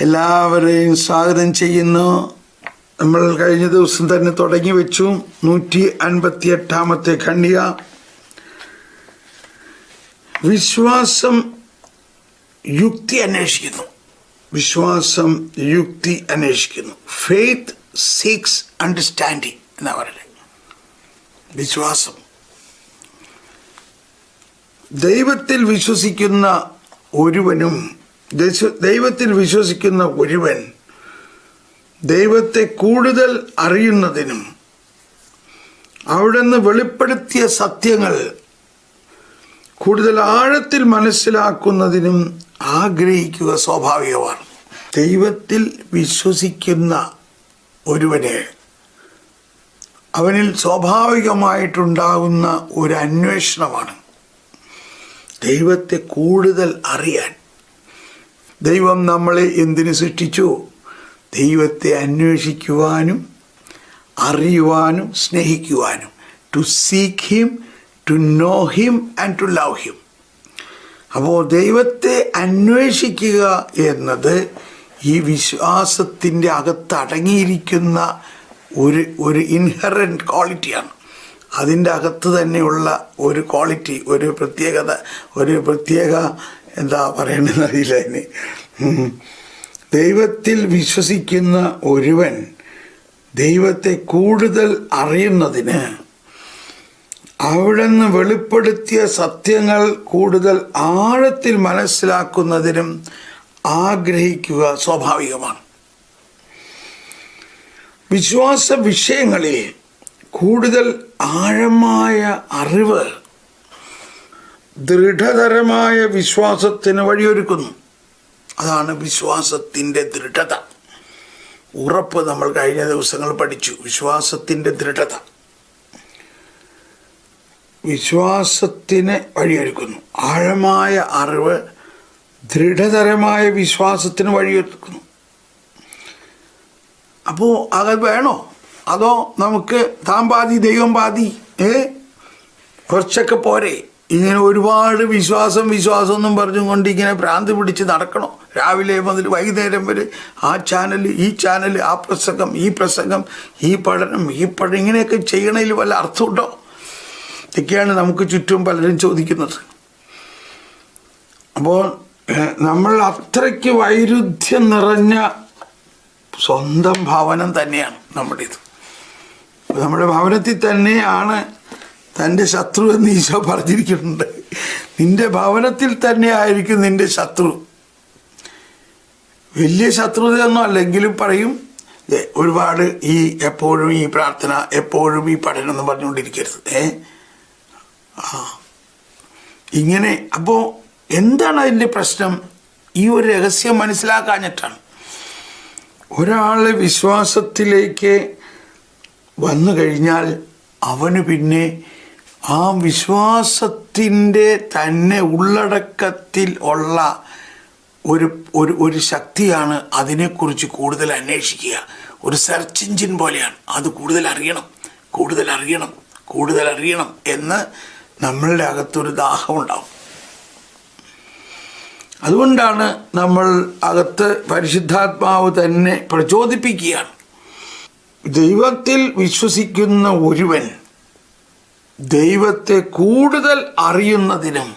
എല്ലാവരെയും സ്വാഗതം ചെയ്യുന്നു. നമ്മൾ കഴിഞ്ഞ ദിവസം തന്നെ തുടങ്ങി വെച്ചു 158-ാമത്തെ ഖണ്ഡിക. വിശ്വാസം യുക്തി അന്വേഷിക്കുന്നു. വിശ്വാസം യുക്തി അന്വേഷിക്കുന്നു. ഫെയ്ത്ത് സീക്സ് അണ്ടർസ്റ്റാൻഡിങ് എന്നാ പറയുന്നത്. വിശ്വാസം ദൈവത്തിൽ വിശ്വസിക്കുന്ന ഒരുവനും ദൈവത്തിൽ വിശ്വസിക്കുന്ന ഒരുവൻ ദൈവത്തെ കൂടുതൽ അറിയുന്നതിനും അവിടുന്ന് വെളിപ്പെടുത്തിയ സത്യങ്ങൾ കൂടുതൽ ആഴത്തിൽ മനസ്സിലാക്കുന്നതിനും ആഗ്രഹിക്കുക സ്വാഭാവികമാണ്. ദൈവത്തിൽ വിശ്വസിക്കുന്ന ഒരുവന് അവനിൽ സ്വാഭാവികമായിട്ടുണ്ടാകുന്ന ഒരു അന്വേഷണമാണ് ദൈവത്തെ കൂടുതൽ അറിയാൻ. ദൈവം നമ്മളെ എന്തിനു സൃഷ്ടിച്ചു? ദൈവത്തെ അന്വേഷിക്കുവാനും അറിയുവാനും സ്നേഹിക്കുവാനും. To seek him, to know him and to love him. അപ്പോൾ ദൈവത്തെ അന്വേഷിക്കുക എന്നത് ഈ വിശ്വാസത്തിൻ്റെ അകത്ത് അടങ്ങിയിരിക്കുന്ന ഒരു ഇൻഹറൻറ്റ് ക്വാളിറ്റിയാണ്. അതിൻ്റെ അകത്ത് തന്നെയുള്ള ഒരു ക്വാളിറ്റി, ഒരു പ്രത്യേക എന്താ പറയണമെന്ന് അറിയില്ല അതിന്. ദൈവത്തിൽ വിശ്വസിക്കുന്ന ഒരുവൻ ദൈവത്തെ കൂടുതൽ അറിയുന്നതിന് അവിടുന്ന് വെളിപ്പെടുത്തിയ സത്യങ്ങൾ കൂടുതൽ ആഴത്തിൽ മനസ്സിലാക്കുന്നതിനും ആഗ്രഹിക്കുക സ്വാഭാവികമാണ്. വിശ്വാസ വിഷയങ്ങളിൽ കൂടുതൽ ആഴമായ അറിവ് ദൃഢതരമായ വിശ്വാസത്തിന് വഴിയൊരുക്കുന്നു. അതാണ് വിശ്വാസത്തിൻ്റെ ദൃഢത, ഉറപ്പ്. നമ്മൾ കഴിഞ്ഞ ദിവസങ്ങൾ പഠിച്ചു. വിശ്വാസത്തിൻ്റെ ദൃഢത വിശ്വാസത്തിന് വഴിയൊരുക്കുന്നു. ആഴമായ അറിവ് ദൃഢതരമായ വിശ്വാസത്തിന് വഴിയൊരുക്കുന്നു. അപ്പോൾ അത് വേണോ? അതോ നമുക്ക് താൻ പാതി ദൈവം പാതി കുറച്ചൊക്കെ പോരെ? ഇങ്ങനെ ഒരുപാട് വിശ്വാസം എന്നും പറഞ്ഞുകൊണ്ട് ഇങ്ങനെ ഭ്രാന്ത് പിടിച്ച് നടക്കണോ? രാവിലെ മുതൽ വൈകുന്നേരം വരെ ആ ചാനൽ, ഈ ചാനൽ, ആ പ്രസംഗം, ഈ പ്രസംഗം, ഈ പഠനം, ഇങ്ങനെയൊക്കെ ചെയ്യണതിൽ വല്ല അർത്ഥമുണ്ടോ? ഇതൊക്കെയാണ് നമുക്ക് ചുറ്റും പലരും ചോദിക്കുന്നത്. അപ്പോൾ നമ്മൾ അത്രയ്ക്ക് വൈരുദ്ധ്യം നിറഞ്ഞ സ്വന്തം ഭവനം തന്നെയാണ് നമ്മുടേത്. നമ്മുടെ ഭവനത്തിൽ തന്നെയാണ് തൻ്റെ ശത്രു എന്ന് ഈശോ പറഞ്ഞിരിക്കുന്നുണ്ട്. നിന്റെ ഭവനത്തിൽ തന്നെ ആയിരിക്കും നിന്റെ ശത്രു. വലിയ ശത്രുതയൊന്നും അല്ലെങ്കിലും പറയും ഒരുപാട് എപ്പോഴും ഈ പ്രാർത്ഥന, എപ്പോഴും ഈ പഠനം എന്ന് പറഞ്ഞുകൊണ്ടിരിക്കരുത്. ഇങ്ങനെ. അപ്പോൾ എന്താണ് അതിൻ്റെ പ്രശ്നം? ഈ ഒരു രഹസ്യം മനസ്സിലാക്കാഞ്ഞിട്ടാണ്. ഒരാളെ വിശ്വാസത്തിലേക്ക് വന്നു കഴിഞ്ഞാൽ അവന് പിന്നെ ആ വിശ്വാസത്തിൻ്റെ തന്നെ ഉള്ളടക്കത്തിൽ ഉള്ള ഒരു ശക്തിയാണ് അതിനെക്കുറിച്ച് കൂടുതൽ അന്വേഷിക്കുക. ഒരു സെർച്ച് എഞ്ചിൻ പോലെയാണ്. അത് കൂടുതൽ അറിയണം എന്ന് നമ്മളുടെ അകത്തൊരു ദാഹമുണ്ടാവും. അതുകൊണ്ടാണ് നമ്മൾ അകത്ത് പരിശുദ്ധാത്മാവ് തന്നെ പ്രചോദിപ്പിക്കുകയാണ്. ദൈവത്തിൽ വിശ്വസിക്കുന്ന ഒരുവൻ ദൈവത്തെ കൂടുതൽ അറിയുന്നതിനും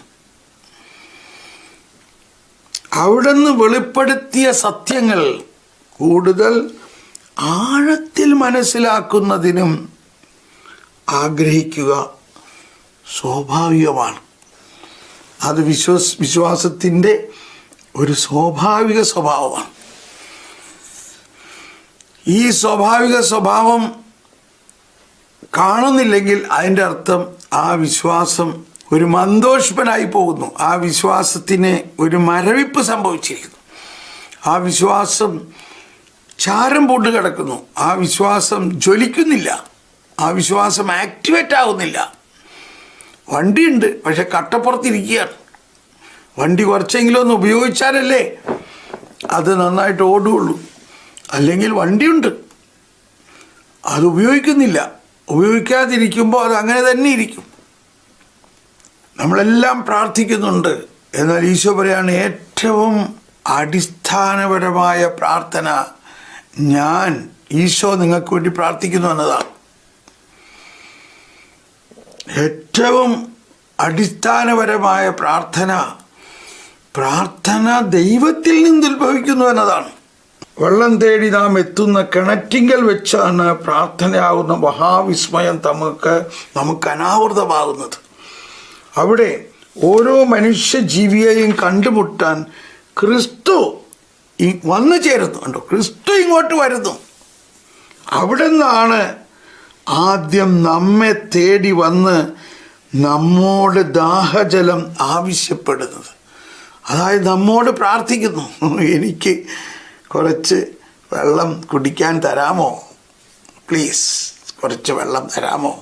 അവിടുന്ന് വെളിപ്പെടുത്തിയ സത്യങ്ങൾ കൂടുതൽ ആഴത്തിൽ മനസ്സിലാക്കുന്നതിനും ആഗ്രഹിക്കുക സ്വാഭാവികമാണ്. അത് വിശ്വാസത്തിൻ്റെ ഒരു സ്വാഭാവിക സ്വഭാവമാണ്. ഈ സ്വാഭാവിക സ്വഭാവം കാണുന്നില്ലെങ്കിൽ അതിൻ്റെ അർത്ഥം ആ വിശ്വാസം ഒരു മന്ദോഷ്പനായി പോകുന്നു. ആ വിശ്വാസത്തിന് ഒരു മരവിപ്പ് സംഭവിച്ചിരിക്കുന്നു. ആ വിശ്വാസം ചാരം പൂണ്ട് കിടക്കുന്നു. ആ വിശ്വാസം ജ്വലിക്കുന്നില്ല. ആ വിശ്വാസം ആക്ടിവേറ്റ് ആകുന്നില്ല. വണ്ടിയുണ്ട്, പക്ഷെ കട്ടപ്പുറത്തിരിക്കുകയാണ്. വണ്ടി കുറച്ചെങ്കിലും ഒന്ന് ഉപയോഗിച്ചാലല്ലേ അത് നന്നായിട്ട് ഓടുകയുള്ളൂ. അല്ലെങ്കിൽ വണ്ടിയുണ്ട്, അത് ഉപയോഗിക്കുന്നില്ല. ഉപയോഗിക്കാതിരിക്കുമ്പോൾ അത് അങ്ങനെ തന്നെ ഇരിക്കും. നമ്മളെല്ലാം പ്രാർത്ഥിക്കുന്നുണ്ട്, എന്നാൽ ഈശോ പറയാണ് ഏറ്റവും അടിസ്ഥാന അടിസ്ഥാനപരമായ പ്രാർത്ഥന ഈശോ നിങ്ങൾക്ക് വേണ്ടി പ്രാർത്ഥിക്കുന്നു എന്നതാണ്. ഏറ്റവും അടിസ്ഥാനപരമായ പ്രാർത്ഥന ദൈവത്തിൽ നിന്ന് ഉത്ഭവിക്കുന്നു എന്നതാണ്. വെള്ളം തേടി നാം എത്തുന്ന കിണറ്റിങ്കൽ വെച്ചാണ് പ്രാർത്ഥനയാകുന്ന മഹാവിസ്മയം നമുക്ക് അനാവൃതമാകുന്നത്. അവിടെ ഓരോ മനുഷ്യജീവിയെയും കണ്ടുമുട്ടാൻ ക്രിസ്തു വന്നു ചേരുന്നു. കണ്ടോ, ക്രിസ്തു ഇങ്ങോട്ട് വരുന്നു. അവിടെ നിന്നാണ് ആദ്യം നമ്മെ തേടി വന്ന് നമ്മോട് ദാഹജലം ആവശ്യപ്പെടുന്നത്. അതായത് നമ്മോട് പ്രാർത്ഥിക്കുന്നു, എനിക്ക് കുറച്ച് വെള്ളം കുടിക്കാൻ തരാമോ, പ്ലീസ് കുറച്ച് വെള്ളം തരാമോ.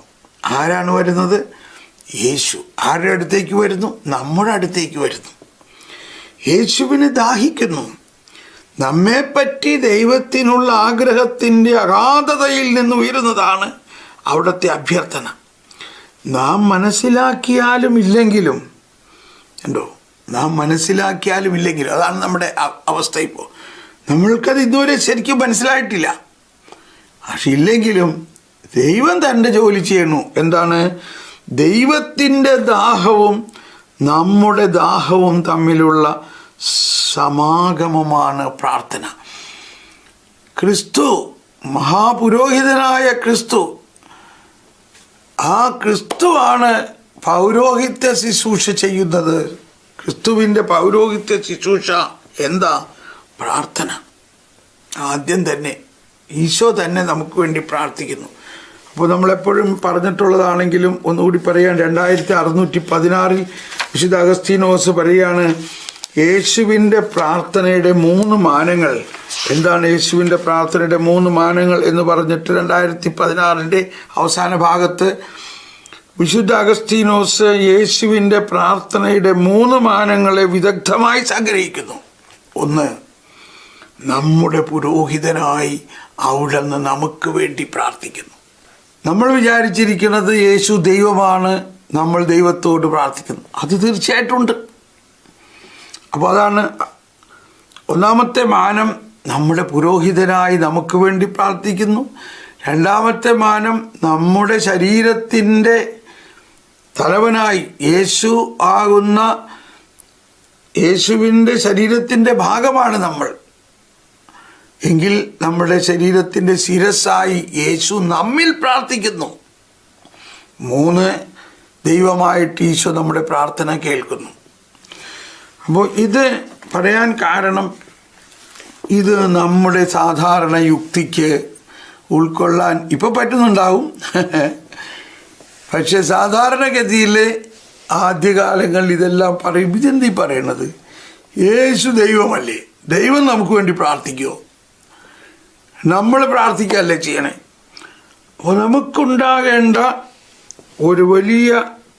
ആരാണ് വരുന്നത്? യേശു. ആരുടെ അടുത്തേക്ക് വരുന്നു? നമ്മുടെ അടുത്തേക്ക് വരുന്നു. യേശുവിന് ദാഹിക്കുന്നു. നമ്മെപ്പറ്റി ദൈവത്തിനുള്ള ആഗ്രഹത്തിൻ്റെ അഗാധതയിൽ നിന്ന് ഉയരുന്നതാണ് അവിടുത്തെ അഭ്യർത്ഥന. നാം മനസ്സിലാക്കിയാലും ഇല്ലെങ്കിലും അതാണ് നമ്മുടെ അവസ്ഥ. ഇപ്പോൾ നമ്മൾക്കത് ഇതുവരെ ശരിക്കും മനസ്സിലായിട്ടില്ല. പക്ഷെ ഇല്ലെങ്കിലും ദൈവം തൻ്റെ ജോലി ചെയ്യണു. എന്താണ്? ദൈവത്തിൻ്റെ ദാഹവും നമ്മുടെ ദാഹവും തമ്മിലുള്ള സമാഗമമാണ് പ്രാർത്ഥന. ക്രിസ്തു, മഹാപുരോഹിതനായ ക്രിസ്തു, ആ ക്രിസ്തുവാണ് പൗരോഹിത്യ ശുശ്രൂഷ ചെയ്യുന്നത്. ക്രിസ്തുവിൻ്റെ പൗരോഹിത്യ ശുശ്രൂഷ എന്താ? പ്രാർത്ഥന. ആദ്യം തന്നെ ഈശോ തന്നെ നമുക്ക് വേണ്ടി പ്രാർത്ഥിക്കുന്നു. അപ്പോൾ നമ്മളെപ്പോഴും പറഞ്ഞിട്ടുള്ളതാണെങ്കിലും ഒന്നുകൂടി പറയാൻ, 2616 വിശുദ്ധ അഗസ്തീനോസ് പറയുകയാണ്, യേശുവിൻ്റെ പ്രാർത്ഥനയുടെ 3 മാനങ്ങൾ. എന്താണ് യേശുവിൻ്റെ പ്രാർത്ഥനയുടെ 3 മാനങ്ങൾ എന്ന് പറഞ്ഞിട്ട് 2016 അവസാന ഭാഗത്ത് വിശുദ്ധ അഗസ്തീനോസ് യേശുവിൻ്റെ പ്രാർത്ഥനയുടെ 3 മാനങ്ങളെ വിദഗ്ധമായി സംഗ്രഹിക്കുന്നു. 1, നമ്മുടെ പുരോഹിതനായി അവിടുന്ന് നമുക്ക് വേണ്ടി പ്രാർത്ഥിക്കുന്നു. നമ്മൾ വിചാരിച്ചിരിക്കുന്നത് യേശു ദൈവമാണ്, നമ്മൾ ദൈവത്തോട് പ്രാർത്ഥിക്കുന്നു. അത് തീർച്ചയായിട്ടും ഉണ്ട്. അപ്പോൾ അതാണ് ഒന്നാമത്തെ മാനം, നമ്മുടെ പുരോഹിതനായി നമുക്ക് വേണ്ടി പ്രാർത്ഥിക്കുന്നു. രണ്ടാമത്തെ മാനം, നമ്മുടെ ശരീരത്തിൻ്റെ തലവനായി യേശു ആകുന്ന യേശുവിൻ്റെ ശരീരത്തിൻ്റെ ഭാഗമാണ് നമ്മൾ എങ്കിൽ നമ്മുടെ ശരീരത്തിൻ്റെ ശിരസ്സായി യേശു നമ്മിൽ പ്രാർത്ഥിക്കുന്നു. 3, ദൈവമായിട്ട് ഈശോ നമ്മുടെ പ്രാർത്ഥന കേൾക്കുന്നു. അപ്പോൾ ഇത് പറയാൻ കാരണം, ഇത് നമ്മുടെ സാധാരണ യുക്തിക്ക് ഉൾക്കൊള്ളാൻ ഇപ്പോൾ പറ്റുന്നുണ്ടാവും. പക്ഷെ സാധാരണഗതിയിൽ ആദ്യകാലങ്ങളിൽ ഇതെല്ലാം പറയും, ഇതെന്തീ പറയണത്, യേശു ദൈവമല്ലേ, ദൈവം നമുക്ക് വേണ്ടി പ്രാർത്ഥിക്കുമോ, നമ്മൾ പ്രാർത്ഥിക്കുകയല്ലേ ചെയ്യണേ. അപ്പോൾ നമുക്കുണ്ടാകേണ്ട ഒരു വലിയ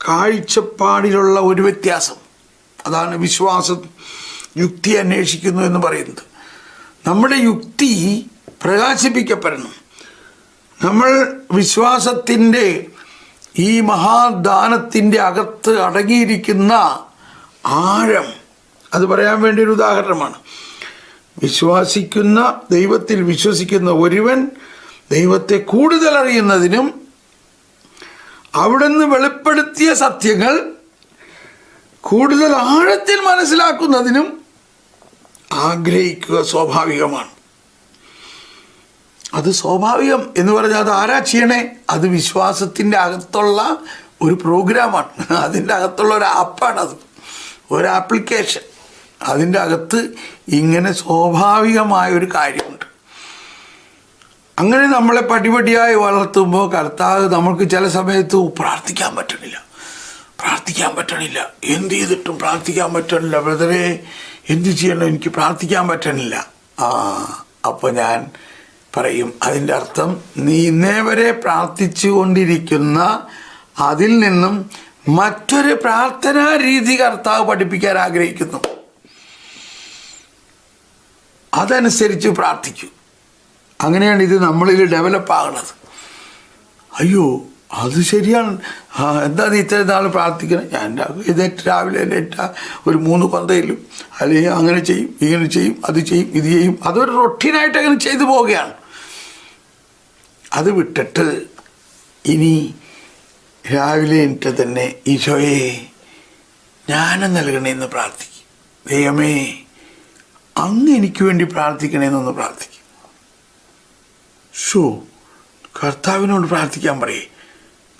കാഴ്ചപ്പാടിലുള്ള ഒരു വ്യത്യാസം, അതാണ് വിശ്വാസം യുക്തി അന്വേഷിക്കുന്നു എന്ന് പറയുന്നത്. നമ്മുടെ യുക്തി പ്രകാശിപ്പിക്കപ്പെടണം. നമ്മൾ വിശ്വാസത്തിൻ്റെ ഈ മഹാദാനത്തിൻ്റെ അകത്ത് അടങ്ങിയിരിക്കുന്ന ആഴം, അത് പറയാൻ വേണ്ടി ഒരു ഉദാഹരണമാണ്. ദൈവത്തിൽ വിശ്വസിക്കുന്ന ഒരുവൻ ദൈവത്തെ കൂടുതൽ അറിയുന്നതിനും അവിടുന്ന് വെളിപ്പെടുത്തിയ സത്യങ്ങൾ കൂടുതൽ ആഴത്തിൽ മനസ്സിലാക്കുന്നതിനും ആഗ്രഹിക്കുക സ്വാഭാവികമാണ്. അത് സ്വാഭാവികം എന്ന് പറഞ്ഞാൽ അത് ആരാ ചെയ്യണേ? അത് വിശ്വാസത്തിൻ്റെ അകത്തുള്ള ഒരു പ്രോഗ്രാമാണ്, അതിൻ്റെ അകത്തുള്ള ഒരു ആപ്പാണത്, ഒരു ആപ്ലിക്കേഷൻ. അതിൻ്റെ അകത്ത് ഇങ്ങനെ സ്വാഭാവികമായൊരു കാര്യമുണ്ട്. അങ്ങനെ നമ്മളെ പടിപടിയായി വളർത്തുമ്പോൾ കർത്താവ് നമ്മൾക്ക് ചില സമയത്ത് പ്രാർത്ഥിക്കാൻ പറ്റണില്ല, എന്ത് ചെയ്തിട്ടും പ്രാർത്ഥിക്കാൻ പറ്റണില്ല, ബ്രദറെ എന്ത് ചെയ്യണം, എനിക്ക് പ്രാർത്ഥിക്കാൻ പറ്റണില്ല. അപ്പോൾ ഞാൻ പറയും, അതിൻ്റെ അർത്ഥം നീ ഇന്നേ വരെ പ്രാർത്ഥിച്ചു കൊണ്ടിരിക്കുന്ന അതിൽ നിന്നും മറ്റൊരു പ്രാർത്ഥനാ രീതി കർത്താവ് പഠിപ്പിക്കാൻ ആഗ്രഹിക്കുന്നു, അതനുസരിച്ച് പ്രാർത്ഥിക്കൂ. അങ്ങനെയാണ് ഇത് നമ്മളിൽ ഡെവലപ്പ് ആകുന്നത്. അയ്യോ, അത് ശരിയാണ്. എന്താ നീ ഇത്ര നാൾ പ്രാർത്ഥിക്കണം? ഞാൻ എഴുന്നേറ്റ് രാവിലെ എഴുന്നേറ്റ ഒരു 3 കൊന്തയിലും അല്ലെങ്കിൽ അങ്ങനെ ചെയ്യും, ഇങ്ങനെ ചെയ്യും, അത് ചെയ്യും, ഇത് ചെയ്യും. അതൊരു റൊട്ടീനായിട്ട് അങ്ങനെ ചെയ്തു പോവുകയാണ്. അത് വിട്ടിട്ട് ഇനി രാവിലെ എണീറ്റ് തന്നെ ഈശോയെ ജ്ഞാനം നൽകണേന്ന് പ്രാർത്ഥിക്കും. ദൈവമേ അങ്ങ് എനിക്ക് വേണ്ടി പ്രാർത്ഥിക്കണേന്നൊന്ന് പ്രാർത്ഥിക്കും. കർത്താവിനോട് പ്രാർത്ഥിക്കാൻ പറയേ.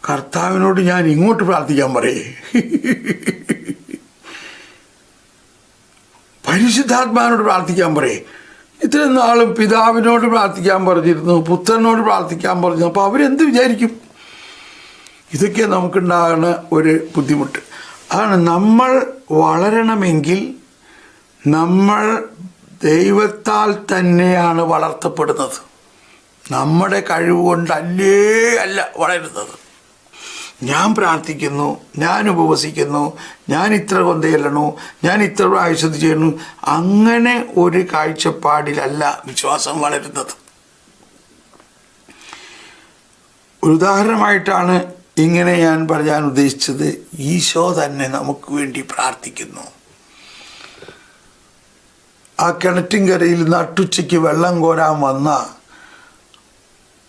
കർത്താവിനോട് ഞാൻ ഇങ്ങോട്ട് പ്രാർത്ഥിക്കാൻ പറയേ. പരിശുദ്ധാത്മാവിനോട് പ്രാർത്ഥിക്കാൻ പറയേ. ഇത്രയും നാളും പിതാവിനോട് പ്രാർത്ഥിക്കാൻ പറഞ്ഞിരുന്നു, പുത്രനോട് പ്രാർത്ഥിക്കാൻ പറഞ്ഞു. അപ്പോൾ അവരെന്ത് വിചാരിക്കും? ഇതൊക്കെ നമുക്കുണ്ടാകുന്ന ഒരു ബുദ്ധിമുട്ട്. അതാണ് നമ്മൾ വളരണമെങ്കിൽ നമ്മൾ ദൈവത്താൽ തന്നെയാണ് വളർത്തപ്പെടുന്നത്. നമ്മുടെ കഴിവ് കൊണ്ടല്ല വളരുന്നത്. ഞാൻ പ്രാർത്ഥിക്കുന്നു, ഞാൻ ഉപവസിക്കുന്നു, ഞാൻ ഇത്ര കൊന്തയല്ലണു, ഞാൻ ഇത്ര പ്രാവശ്യം ചെയ്യുന്നു, അങ്ങനെ ഒരു കാഴ്ചപ്പാടിലല്ല വിശ്വാസം വളരുന്നത്. ഒരു ഉദാഹരണമായിട്ടാണ് ഇങ്ങനെ ഞാൻ പറയാൻ ഉദ്ദേശിച്ചത്. ഈശോ തന്നെ നമുക്ക് വേണ്ടി പ്രാർത്ഥിക്കുന്നു. ആ കിണറ്റിൻകരയിൽ നട്ടുച്ചയ്ക്ക് വെള്ളം കോരാൻ വന്ന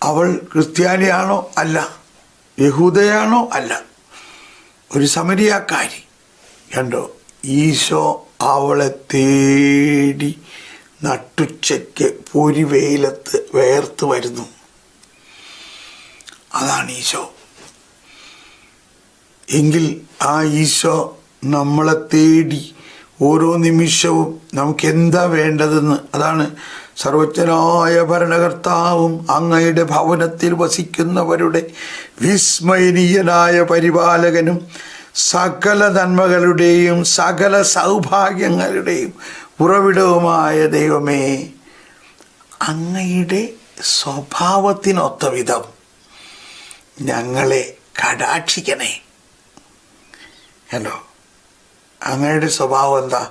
അവൾ ക്രിസ്ത്യാനിയാണോ? അല്ല. യഹൂദയാണോ? അല്ല. ഒരു സമരിയാക്കാരി. കണ്ടോ, ഈശോ അവളെ തേടി നട്ടുച്ചയ്ക്ക് പൊരി വെയിലത്ത് വേർത്ത് വരുന്നു. അതാണ് ഈശോ. എങ്കിൽ ആ ഈശോ നമ്മളെ തേടി ഓരോ നിമിഷവും നമുക്ക് എന്താ വേണ്ടതെന്ന്, അതാണ് സർവജ്ഞനായ ഭരണകർത്താവും അങ്ങയുടെ ഭവനത്തിൽ വസിക്കുന്നവരുടെ വിസ്മയനീയനായ പരിപാലകനും സകല നന്മകളുടെയും സകല സൗഭാഗ്യങ്ങളുടെയും ഉറവിടവുമായ ദൈവമേ, അങ്ങയുടെ സ്വഭാവത്തിനൊത്ത വിധം ഞങ്ങളെ കടാക്ഷിക്കണേ. ഹലോ, അങ്ങയുടെ സ്വഭാവം എന്താ?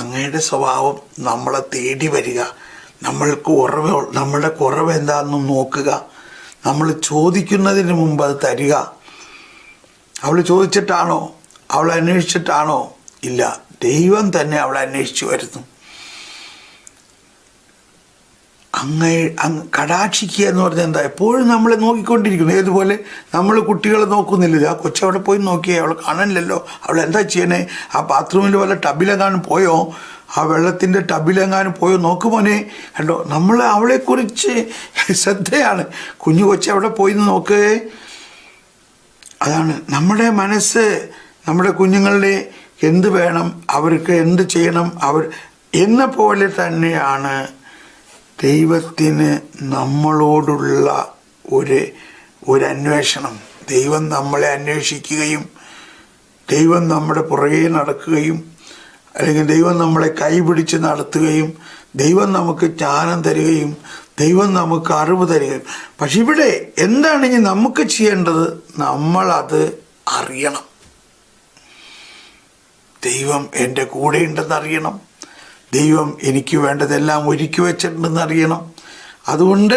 അങ്ങയുടെ സ്വഭാവം നമ്മളെ തേടി വരിക, നമ്മളുടെ കുറവ് എന്താണെന്ന് നോക്കുക, നമ്മൾ ചോദിക്കുന്നതിന് മുമ്പ് അത് തരിക. അവൾ ചോദിച്ചിട്ടാണോ? അവൾ അന്വേഷിച്ചിട്ടാണോ? ഇല്ല, ദൈവം തന്നെ അവളെ അന്വേഷിച്ചു വരുന്നു. കടാക്ഷിക്കുക എന്ന് പറഞ്ഞാൽ എന്താ? എപ്പോഴും നമ്മളെ നോക്കിക്കൊണ്ടിരിക്കുന്നു. ഏതുപോലെ നമ്മൾ കുട്ടികളെ നോക്കുന്നില്ല. ആ കൊച്ചവിടെ പോയി നോക്കിയേ, അവളെ കാണാനില്ലല്ലോ, അവൾ എന്താ ചെയ്യണേ? ആ ബാത്റൂമിൽ വല്ല ടബിലെങ്ങാനും പോയോ? ആ വെള്ളത്തിൻ്റെ ടബിലെങ്ങാനും പോയോ? നോക്കുമോനെ. കണ്ടോ, നമ്മൾ അവളെക്കുറിച്ച് ശ്രദ്ധയാണ്. കുഞ്ഞു കൊച്ചവിടെ പോയി നോക്കേ. അതാണ് നമ്മുടെ മനസ്സ്. നമ്മുടെ കുഞ്ഞുങ്ങളുടെ എന്ത് വേണം, അവർക്ക് എന്ത് ചെയ്യണം, അവർ എന്ന പോലെ തന്നെയാണ് ദൈവത്തിന് നമ്മളോടുള്ള ഒരു അന്വേഷണം. ദൈവം നമ്മളെ അന്വേഷിക്കുകയും ദൈവം നമ്മുടെ പുറകെ നടക്കുകയും അല്ലെങ്കിൽ ദൈവം നമ്മളെ കൈപിടിച്ച് നടത്തുകയും ദൈവം നമുക്ക് ജ്ഞാനം തരികയും ദൈവം നമുക്ക് അറിവ് തരികയും. പക്ഷെ ഇവിടെ എന്താണ് ഇനി നമുക്ക് ചെയ്യേണ്ടത്? നമ്മളത് അറിയണം. ദൈവം എൻ്റെ കൂടെയുണ്ടെന്ന് അറിയണം. ദൈവം എനിക്ക് വേണ്ടതെല്ലാം ഒരുക്കി വെച്ചിട്ടുണ്ടെന്ന് അറിയണം. അതുകൊണ്ട്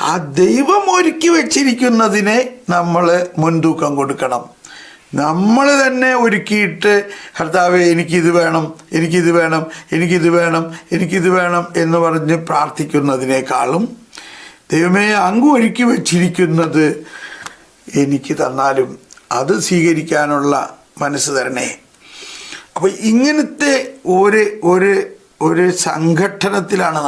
ആ ദൈവം ഒരുക്കി വെച്ചിരിക്കുന്നതിനെ നമ്മൾ മുൻതൂക്കം കൊടുക്കണം. നമ്മൾ തന്നെ ഒരുക്കിയിട്ട് കർത്താവേ എനിക്കിത് വേണം, എനിക്കിത് വേണം, എനിക്കിത് വേണം, എനിക്കിത് വേണം എന്ന് പറഞ്ഞ് പ്രാർത്ഥിക്കുന്നതിനേക്കാളും ദൈവമേ അങ്ങ് ഒരുക്കി വച്ചിരിക്കുന്നത് എനിക്ക് തന്നാലും അത് സ്വീകരിക്കാനുള്ള മനസ്സ് തരണേ. അപ്പോൾ ഇങ്ങനത്തെ ഒരു സംഘട്ടനത്തിലാണ്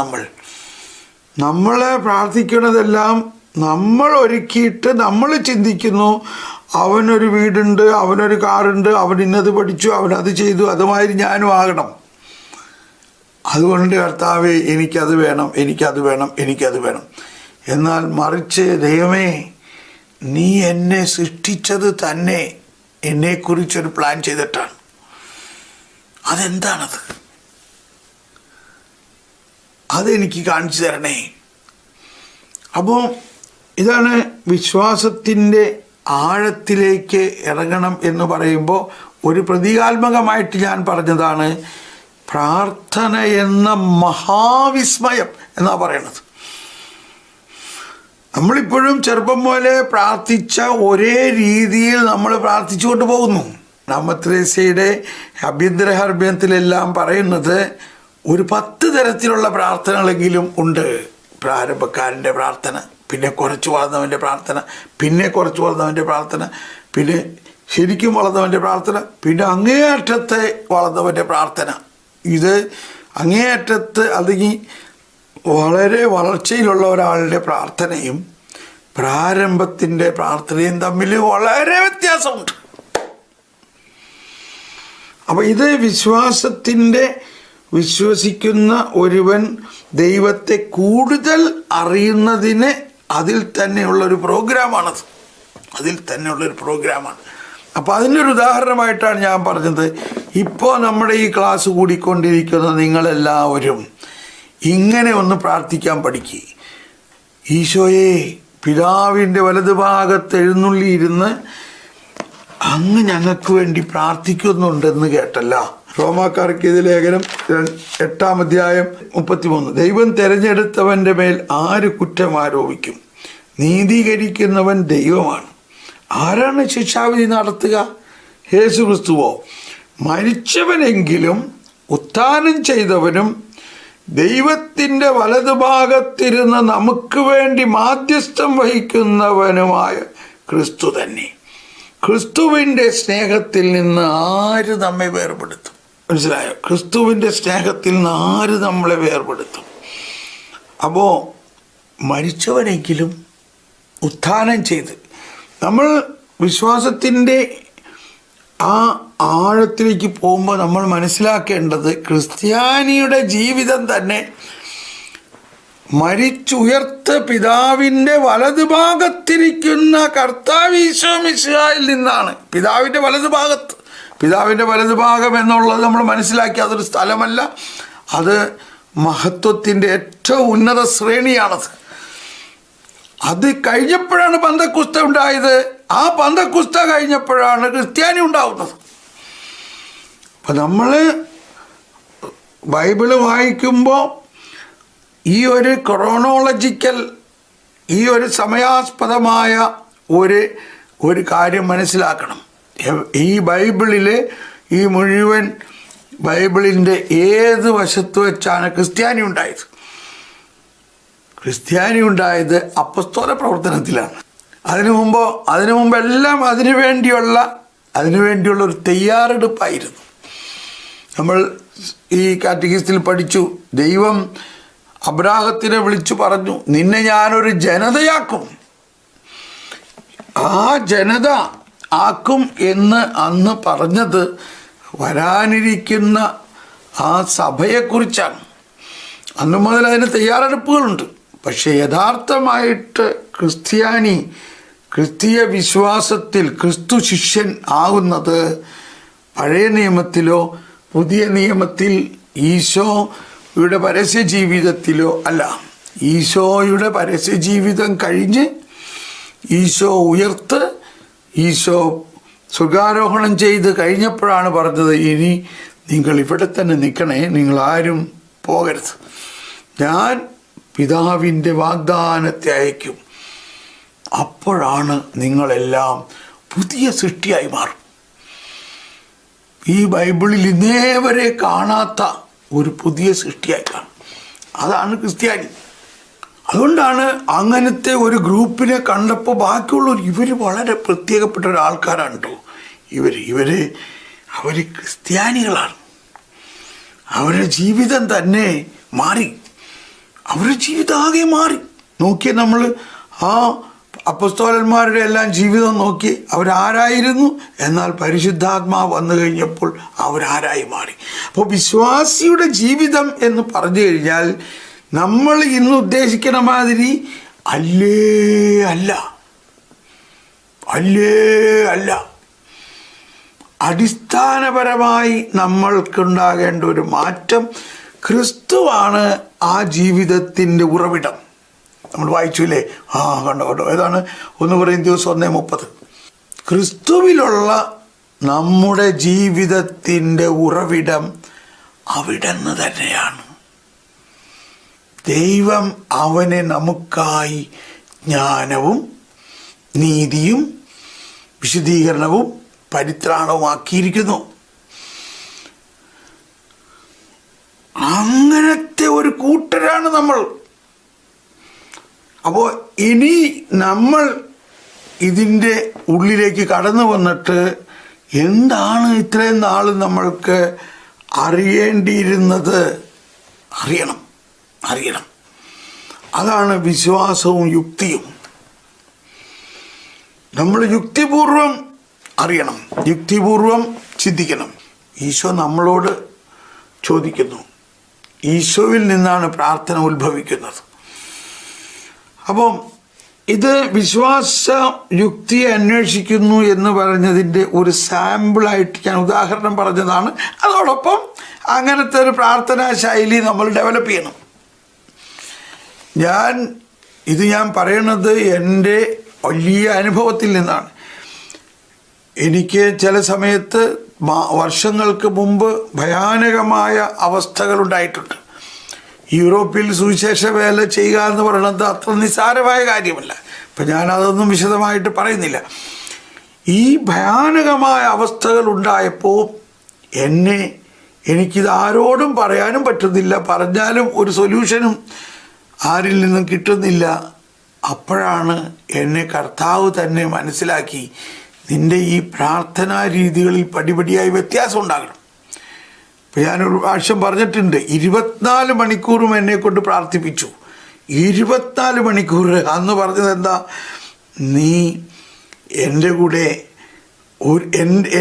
നമ്മൾ പ്രാർത്ഥിക്കുന്നതെല്ലാം നമ്മൾ ഒരുക്കിയിട്ട് നമ്മൾ ചിന്തിക്കുന്നു. അവനൊരു വീടുണ്ട്, അവനൊരു കാറുണ്ട്, അവൻ ഇന്നത് പഠിച്ചു, അവനത് ചെയ്തു, അതുമാതിരി ഞാനും ആകണം. അതുകൊണ്ട് കർത്താവേ എനിക്കത് വേണം, എനിക്കത് വേണം, എനിക്കത് വേണം. എന്നാൽ മറിച്ച് ദൈവമേ നീ എന്നെ സൃഷ്ടിച്ചത് തന്നെ എന്നെക്കുറിച്ചൊരു പ്ലാൻ ചെയ്തിട്ടാണ്. അതെന്താണത്? അതെനിക്ക് കാണിച്ചു തരണേ. അപ്പോൾ ഇതാണ് വിശ്വാസത്തിൻ്റെ ആഴത്തിലേക്ക് ഇറങ്ങണം എന്ന് പറയുമ്പോൾ ഒരു പ്രതീകാത്മകമായിട്ട് ഞാൻ പറഞ്ഞതാണ് പ്രാർത്ഥന എന്ന മഹാവിസ്മയം എന്നാ പറയണത്. നമ്മളിപ്പോഴും ചെറുപ്പം പോലെ പ്രാർത്ഥിച്ച ഒരേ രീതിയിൽ നമ്മൾ പ്രാർത്ഥിച്ചുകൊണ്ട് പോകുന്നു. നാമത്രേസ്യയുടെ അഭ്യന്തര ഹർഭ്യത്തിലെല്ലാം പറയുന്നത് ഒരു 10 തരത്തിലുള്ള പ്രാർത്ഥനകളെങ്കിലും ഉണ്ട്. പ്രാരംഭക്കാരൻ്റെ പ്രാർത്ഥന, പിന്നെ കുറച്ച് വളർന്നവൻ്റെ പ്രാർത്ഥന, പിന്നെ കുറച്ച് വളർന്നവൻ്റെ പ്രാർത്ഥന, പിന്നെ ശരിക്കും വളർന്നവൻ്റെ പ്രാർത്ഥന, പിന്നെ അങ്ങേയറ്റത്തെ വളർന്നവൻ്റെ പ്രാർത്ഥന. ഇത് അങ്ങേയറ്റത്ത് അല്ലെങ്കിൽ വളരെ വളർച്ചയിലുള്ള ഒരാളുടെ പ്രാർത്ഥനയും പ്രാരംഭത്തിൻ്റെ പ്രാർത്ഥനയും തമ്മിൽ വളരെ വ്യത്യാസമുണ്ട്. അപ്പോൾ ഇത് വിശ്വസിക്കുന്ന ഒരുവൻ ദൈവത്തെ കൂടുതൽ അറിയുന്നതിന് അതിൽ തന്നെയുള്ളൊരു പ്രോഗ്രാമാണത്. അപ്പോൾ അതിനൊരു ഉദാഹരണമായിട്ടാണ് ഞാൻ പറഞ്ഞത്. ഇപ്പോൾ നമ്മുടെ ഈ ക്ലാസ് കൂടിക്കൊണ്ടിരിക്കുന്ന നിങ്ങളെല്ലാവരും ഇങ്ങനെ ഒന്ന് പ്രാർത്ഥിക്കാൻ പഠിക്കുക. ഈശോയെ, പിതാവിൻ്റെ വലതുഭാഗത്ത് എഴുന്നള്ളിയിരുന്ന് അങ്ങ് ഞങ്ങൾക്ക് വേണ്ടി പ്രാർത്ഥിക്കുന്നുണ്ടെന്ന് കേട്ടല്ല. റോമാക്കാർക്ക് ഇത് ലേഖനം 8-ാം അധ്യായം 33. ദൈവം തിരഞ്ഞെടുത്തവൻ്റെ മേൽ ആര് കുറ്റം ആരോപിക്കും? നീതീകരിക്കുന്നവൻ ദൈവമാണ്. ആരാണ് ശിക്ഷാവിധി നടത്തുക? യേശുക്രിസ്തുവോ? മരിച്ചവനെങ്കിലും ഉത്ഥാനം ചെയ്തവനും ദൈവത്തിൻ്റെ വലതുഭാഗത്തിരുന്ന് നമുക്ക് വേണ്ടി മാധ്യസ്ഥം വഹിക്കുന്നവനുമായ ക്രിസ്തു തന്നെ. ക്രിസ്തുവിൻ്റെ സ്നേഹത്തിൽ നിന്ന് ആര് നമ്മെ വേർപെടുത്തും? മനസ്സിലായോ? ക്രിസ്തുവിൻ്റെ സ്നേഹത്തിൽ നിന്ന് ആര് നമ്മളെ വേർപെടുത്തും? അപ്പോൾ മരിച്ചവനെങ്കിലും ഉത്ഥാനം ചെയ്ത് നമ്മൾ വിശ്വാസത്തിൻ്റെ ആ ആഴത്തിലേക്ക് പോകുമ്പോൾ നമ്മൾ മനസ്സിലാക്കേണ്ടത് ക്രിസ്ത്യാനിയുടെ ജീവിതം തന്നെ മരിച്ചുയർത്ത പിതാവിൻ്റെ വലതുഭാഗത്തിരിക്കുന്ന കർത്താവ് ഈശോ മിശിഹായിൽ നിന്നാണ്. പിതാവിൻ്റെ വലതുഭാഗം എന്നുള്ളത് നമ്മൾ മനസ്സിലാക്കി. അതൊരു സ്ഥലമല്ല, അത് മഹത്വത്തിൻ്റെ ഏറ്റവും ഉന്നത ശ്രേണിയാണത്. അത് കഴിഞ്ഞപ്പോഴാണ് പന്തക്കുസ്ത ഉണ്ടായത്. ആ പന്തക്കുസ്ത കഴിഞ്ഞപ്പോഴാണ് ക്രിസ്ത്യാനി ഉണ്ടാവുന്നത്. അപ്പം നമ്മൾ ബൈബിള് വായിക്കുമ്പോൾ ഈ ഒരു ക്രോണോളജിക്കൽ, ഈ ഒരു സമയാസ്പദമായ ഒരു കാര്യം മനസ്സിലാക്കണം. ഈ ബൈബിളിലെ ഈ മുഴുവൻ ബൈബിളിൻ്റെ ഏത് വശത്ത് വെച്ചാണ് ക്രിസ്ത്യാനി ഉണ്ടായത്? ക്രിസ്ത്യാനി ഉണ്ടായത് അപ്പസ്തോല പ്രവർത്തനത്തിലാണ്. അതിനു മുമ്പെല്ലാം അതിനുവേണ്ടിയുള്ള ഒരു തയ്യാറെടുപ്പായിരുന്നു. നമ്മൾ ഈ കാറ്റഗിസ്റ്റിൽ പഠിച്ചു, ദൈവം അബ്രാഹത്തിനെ വിളിച്ചു പറഞ്ഞു, നിന്നെ ഞാനൊരു ജനതയാക്കും. ആ ജനത ആക്കും എന്ന് അന്ന് പറഞ്ഞത് വരാനിരിക്കുന്ന ആ സഭയെക്കുറിച്ചാണ്. അന്നു മുതൽ അതിന് തയ്യാറെടുപ്പുകളുണ്ട്. പക്ഷേ യഥാർത്ഥമായിട്ട് ക്രിസ്തീയ വിശ്വാസത്തിൽ ക്രിസ്തു ശിഷ്യൻ ആകുന്നത് പഴയ നിയമത്തിലോ പുതിയ നിയമത്തിൽ ഈശോയുടെ പരസ്യ ജീവിതത്തിലോ അല്ല. ഈശോയുടെ പരസ്യ ജീവിതം കഴിഞ്ഞ് ഈശോ ഈശോ സ്വർഗാരോഹണം ചെയ്ത് കഴിഞ്ഞപ്പോഴാണ് പറഞ്ഞത്, ഇനി നിങ്ങൾ ഇവിടെ തന്നെ നിൽക്കണേ, നിങ്ങളാരും പോകരുത്, ഞാൻ പിതാവിൻ്റെ വാഗ്ദാനത്തെ അയക്കും. അപ്പോഴാണ് നിങ്ങളെല്ലാം പുതിയ സൃഷ്ടിയായി മാറും. ഈ ബൈബിളിൽ ഇന്നേ വരെ കാണാത്ത ഒരു പുതിയ സൃഷ്ടിയായി കാണും. അതാണ് ക്രിസ്ത്യാനി. അതുകൊണ്ടാണ് അങ്ങനത്തെ ഒരു ഗ്രൂപ്പിനെ കണ്ടപ്പോൾ ബാക്കിയുള്ളവർ ഇവർ വളരെ പ്രത്യേകപ്പെട്ട ഒരാൾക്കാരാണ് കേട്ടോ. അവർ ക്രിസ്ത്യാനികളാണ്. അവരുടെ ജീവിതം തന്നെ മാറി. അവരുടെ ജീവിതം ആകെ മാറി. നോക്കിയ നമ്മൾ ആ അപ്പസ്തോലന്മാരുടെ എല്ലാം ജീവിതം നോക്കി അവരാരായിരുന്നു, എന്നാൽ പരിശുദ്ധാത്മാവ് വന്നു കഴിഞ്ഞപ്പോൾ അവരാരായി മാറി. അപ്പോൾ വിശ്വാസിയുടെ ജീവിതം എന്ന് പറഞ്ഞു കഴിഞ്ഞാൽ നമ്മൾ ഇന്ന് ഉദ്ദേശിക്കുന്ന മാതിരി അല്ല. അടിസ്ഥാനപരമായി നമ്മൾക്കുണ്ടാകേണ്ട ഒരു മാറ്റം, ക്രിസ്തുവാണ് ആ ജീവിതത്തിൻ്റെ ഉറവിടം. നമ്മൾ വായിച്ചില്ലേ? കണ്ടോ ഏതാണ് 1 കൊരിന്ത്യർ 1:30. ക്രിസ്തുവിലുള്ള നമ്മുടെ ജീവിതത്തിൻ്റെ ഉറവിടം അവിടുന്ന് തന്നെയാണ്. ദൈവം അവനെ നമുക്കായി ജ്ഞാനവും നീതിയും വിശുദ്ധീകരണവും പരിത്രാണവുമാക്കിയിരിക്കുന്നു. അങ്ങനത്തെ ഒരു കൂട്ടരാണ് നമ്മൾ. അപ്പോൾ ഇനി നമ്മൾ ഇതിൻ്റെ ഉള്ളിലേക്ക് കടന്നു വന്നിട്ട് എന്താണ് ഇത്രയും നാൾ നമ്മൾക്ക് അറിയേണ്ടിയിരുന്നത്? അറിയണം. അതാണ് വിശ്വാസവും യുക്തിയും. നമ്മൾ യുക്തിപൂർവം അറിയണം, യുക്തിപൂർവം ചിന്തിക്കണം. ഈശോ നമ്മളോട് ചോദിക്കുന്നു. ഈശോയിൽ നിന്നാണ് പ്രാർത്ഥന ഉത്ഭവിക്കുന്നത്. അപ്പം ഇത് വിശ്വാസ യുക്തിയെ അന്വേഷിക്കുന്നു എന്ന് പറഞ്ഞതിൻ്റെ ഒരു സാമ്പിളായിട്ട് ഞാൻ ഉദാഹരണം പറഞ്ഞതാണ്. അതോടൊപ്പം അങ്ങനത്തെ ഒരു പ്രാർത്ഥനാ ശൈലി നമ്മൾ ഡെവലപ്പ് ചെയ്യണം. ഞാൻ പറയണത് എൻ്റെ വലിയ അനുഭവത്തിൽ നിന്നാണ്. എനിക്ക് ചില സമയത്ത് വർഷങ്ങൾക്ക് മുമ്പ് ഭയാനകമായ അവസ്ഥകളുണ്ടായിട്ടുണ്ട്. യൂറോപ്പിൽ സുവിശേഷ വേല ചെയ്യുക എന്ന് പറയുന്നത് അത്ര നിസ്സാരമായ കാര്യമല്ല. ഇപ്പം ഞാനതൊന്നും വിശദമായിട്ട് പറയുന്നില്ല. ഈ ഭയാനകമായ അവസ്ഥകൾ ഉണ്ടായപ്പോൾ എനിക്കിത് ആരോടും പറയാനും പറ്റുന്നില്ല, പറഞ്ഞാലും ഒരു സൊല്യൂഷനും ആരിൽ നിന്നും കിട്ടുന്നില്ല. അപ്പോഴാണ് എന്നെ കർത്താവ് തന്നെ മനസ്സിലാക്കി, നിൻ്റെ ഈ പ്രാർത്ഥനാ രീതികളിൽ പടിപടിയായി വ്യത്യാസം ഉണ്ടാകണം. ഇപ്പം ഞാനൊരു പ്രാവശ്യം പറഞ്ഞിട്ടുണ്ട്, 24 മണിക്കൂറും എന്നെ കൊണ്ട് പ്രാർത്ഥിപ്പിച്ചു. 24 മണിക്കൂർ. അന്ന് പറഞ്ഞത് എന്താ? നീ എൻ്റെ കൂടെ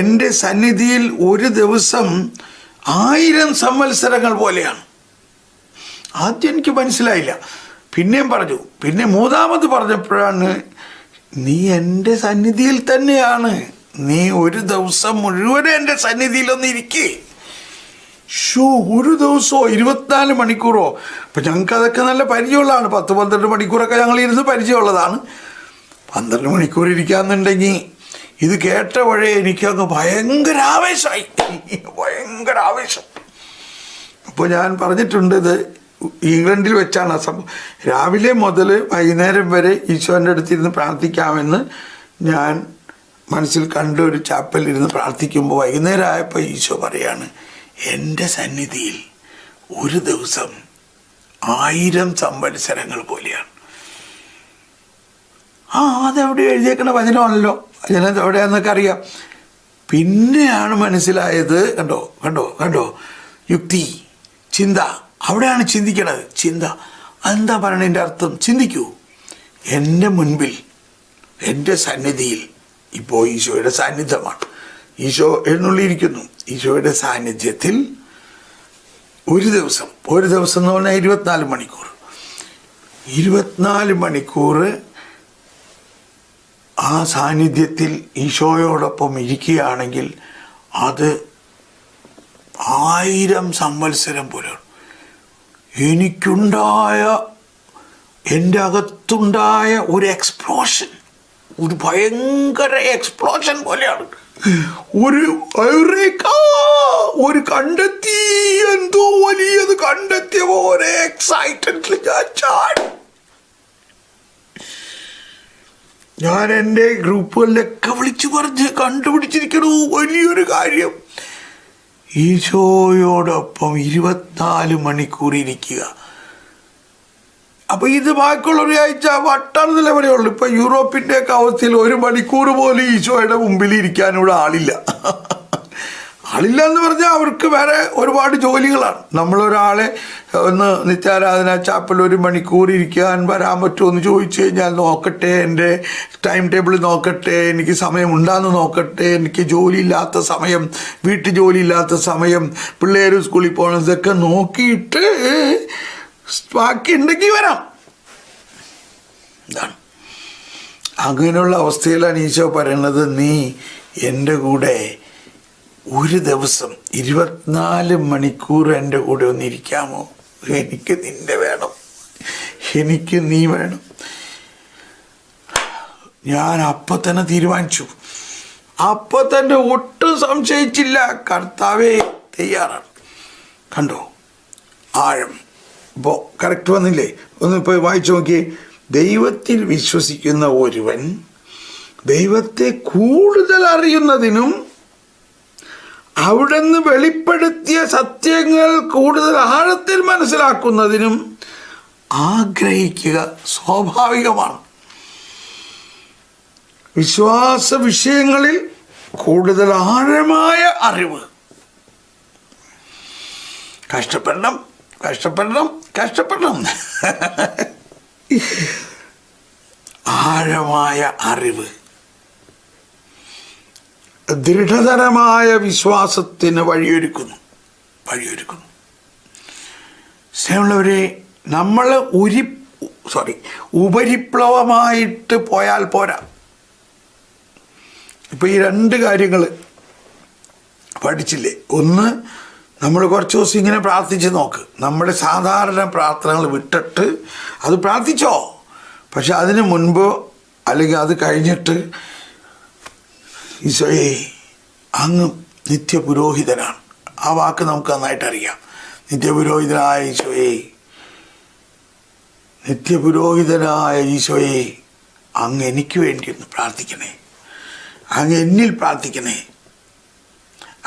എൻ്റെ സന്നിധിയിൽ ഒരു ദിവസം 1000 സംവത്സരങ്ങൾ പോലെയാണ്. ആദ്യം എനിക്ക് മനസ്സിലായില്ല, പിന്നെയും പറഞ്ഞു. പിന്നെ മൂന്നാമത് പറഞ്ഞപ്പോഴാണ്, നീ എൻ്റെ സന്നിധിയിൽ തന്നെയാണ്, നീ ഒരു ദിവസം മുഴുവൻ എൻ്റെ സന്നിധിയിലൊന്ന് ഇരിക്കേ. ഒരു ദിവസമോ 24 മണിക്കൂറോ? അപ്പം ഞങ്ങൾക്ക് അതൊക്കെ നല്ല പരിചയമുള്ളതാണ്. 10-12 മണിക്കൂറൊക്കെ ഞങ്ങൾ ഇരുന്ന് പരിചയമുള്ളതാണ്. 12 മണിക്കൂർ ഇരിക്കാന്നുണ്ടെങ്കിൽ ഇത് കേട്ട വഴി എനിക്കങ്ങ് ഭയങ്കര ആവേശം. അപ്പോൾ ഞാൻ പറഞ്ഞിട്ടുണ്ട്, ഇത് ഇംഗ്ലണ്ടിൽ വെച്ചാണ് ആ സംഭവം. രാവിലെ മുതൽ വൈകുന്നേരം വരെ ഈശോൻ്റെ അടുത്തിരുന്ന് പ്രാർത്ഥിക്കാമെന്ന് ഞാൻ മനസ്സിൽ കണ്ട ഒരു ചാപ്പലിൽ ഇരുന്ന് പ്രാർത്ഥിക്കുമ്പോൾ വൈകുന്നേരം ആയപ്പോൾ ഈശോ പറയാണ്, എൻ്റെ സന്നിധിയിൽ ഒരു ദിവസം 1000 സംവത്സരങ്ങൾ പോലെയാണ്. അതെവിടെ എഴുതിയേക്കണ വചനമാണല്ലോ, വചനം എവിടെയാണെന്നൊക്കെ അറിയാം. പിന്നെയാണ് മനസ്സിലായത്, കണ്ടോ യുക്തി, ചിന്ത, അവിടെയാണ് ചിന്തിക്കണത്. ചിന്ത എന്താ പറയണതിൻ്റെ അർത്ഥം? ചിന്തിക്കൂ. എൻ്റെ മുൻപിൽ, എൻ്റെ സന്നിധിയിൽ ഇപ്പോൾ ഈശോയുടെ സാന്നിധ്യമാണ്. ഈശോ എഴുന്നള്ളിയിരിക്കുന്നു. ഈശോയുടെ സാന്നിധ്യത്തിൽ ഒരു ദിവസം എന്ന് പറഞ്ഞാൽ 24 മണിക്കൂർ. 24 മണിക്കൂർ ആ സാന്നിധ്യത്തിൽ ഈശോയോടൊപ്പം ഇരിക്കുകയാണെങ്കിൽ അത് 1000 സംവത്സരം പോലെയാണ്. എൻ്റെ അകത്തുണ്ടായ ഒരു എക്സ്പ്ലോഷൻ, ഒരു ഭയങ്കര എക്സ്പ്ലോഷൻ പോലെയാണ്. ഒരു കണ്ടെത്തി, എന്തോ വലിയത് കണ്ടെത്തിയ പോലെ എക്സൈറ്റഡ്ലി ഞാൻ എൻ്റെ ഗ്രൂപ്പുകളിലൊക്കെ വിളിച്ചു പറഞ്ഞ് കണ്ടുപിടിച്ചിരിക്കണു വലിയൊരു കാര്യം. ഈശോയോടൊപ്പം 24 മണിക്കൂർ ഇരിക്കുക. അപ്പോൾ ഇത് ബാക്കിയുള്ള ഒരാഴ്ച വട്ടാണെന്നല്ലേ പറയുള്ളൂ. ഇപ്പം യൂറോപ്പിൻ്റെ ഒക്കെ അവസ്ഥയിൽ 1 മണിക്കൂർ പോലും ഈശോയുടെ മുമ്പിൽ ഇരിക്കാനിവിടെ ആളില്ല എന്ന് പറഞ്ഞാൽ അവർക്ക് വേറെ ഒരുപാട് ജോലികളാണ്. നമ്മളൊരാളെ ഒന്ന് നിത്യാരാധന ചാപ്പൽ 1 മണിക്കൂർ ഇരിക്കാൻ വരാൻ പറ്റുമോ എന്ന് ചോദിച്ചു കഴിഞ്ഞാൽ നോക്കട്ടെ, എൻ്റെ ടൈം ടേബിൾ നോക്കട്ടെ, എനിക്ക് സമയം ഉണ്ടാന്ന് നോക്കട്ടെ, എനിക്ക് ജോലിയില്ലാത്ത സമയം, വീട്ടു ജോലിയില്ലാത്ത സമയം, പിള്ളേർ സ്കൂളിൽ പോകണം, ഇതൊക്കെ നോക്കിയിട്ട് ബാക്കി ഉണ്ടെങ്കിൽ വരാം. ഇതാണ് അങ്ങനെയുള്ള അവസ്ഥയിലാണ് ഈശോ പറയുന്നത്, നീ എൻ്റെ കൂടെ ഒരു ദിവസം 24 മണിക്കൂർ എൻ്റെ കൂടെ ഒന്നിരിക്കാമോ? എനിക്ക് നിന്നെ വേണം, എനിക്ക് നീ വേണം. ഞാൻ അപ്പം തന്നെ തീരുമാനിച്ചു, അപ്പം തന്നെ ഒട്ടും സംശയിച്ചില്ല, കർത്താവേ തയ്യാറാണ്. കണ്ടോ ആഴം? ഇപ്പോൾ കറക്റ്റ് വന്നില്ലേ? ഒന്ന് ഇപ്പോൾ വായിച്ചു നോക്കി. ദൈവത്തിൽ വിശ്വസിക്കുന്ന ഒരുവൻ ദൈവത്തെ കൂടുതൽ അറിയുന്നതിനും അവിടുന്ന് വെളിപ്പെടുത്തിയ സത്യങ്ങൾ കൂടുതൽ ആഴത്തിൽ മനസ്സിലാക്കുന്നതിനും ആഗ്രഹിക്കുക സ്വാഭാവികമാണ്. വിശ്വാസ വിഷയങ്ങളിൽ കൂടുതൽ ആഴമായ അറിവ്. കഷ്ടപ്പെടണം. ആഴമായ അറിവ് ദൃഢതരമായ വിശ്വാസത്തിന് വഴിയൊരുക്കുന്നു. സ്നേഹമുള്ളവരെ, നമ്മൾ ഉപരിപ്ലവമായിട്ട് പോയാൽ പോരാ. ഇപ്പം ഈ രണ്ട് കാര്യങ്ങൾ പഠിച്ചില്ലേ? ഒന്ന്, നമ്മൾ കുറച്ച് ദിവസം ഇങ്ങനെ പ്രാർത്ഥിച്ച് നോക്ക്. നമ്മുടെ സാധാരണ പ്രാർത്ഥനകൾ വിട്ടിട്ട് അത് പ്രാർത്ഥിച്ചോ, പക്ഷെ അതിന് മുൻപ് അല്ലെങ്കിൽ അത് കഴിഞ്ഞിട്ട് ഈശോയെ അങ്ങ് നിത്യപുരോഹിതനാണ്. ആ വാക്ക് നമുക്ക് നന്നായിട്ട് അറിയാം. നിത്യപുരോഹിതനായ ഈശോയെ അങ്ങ് എനിക്ക് വേണ്ടി ഒന്ന് പ്രാർത്ഥിക്കണേ, അങ്ങ് എന്നിൽ പ്രാർത്ഥിക്കണേ,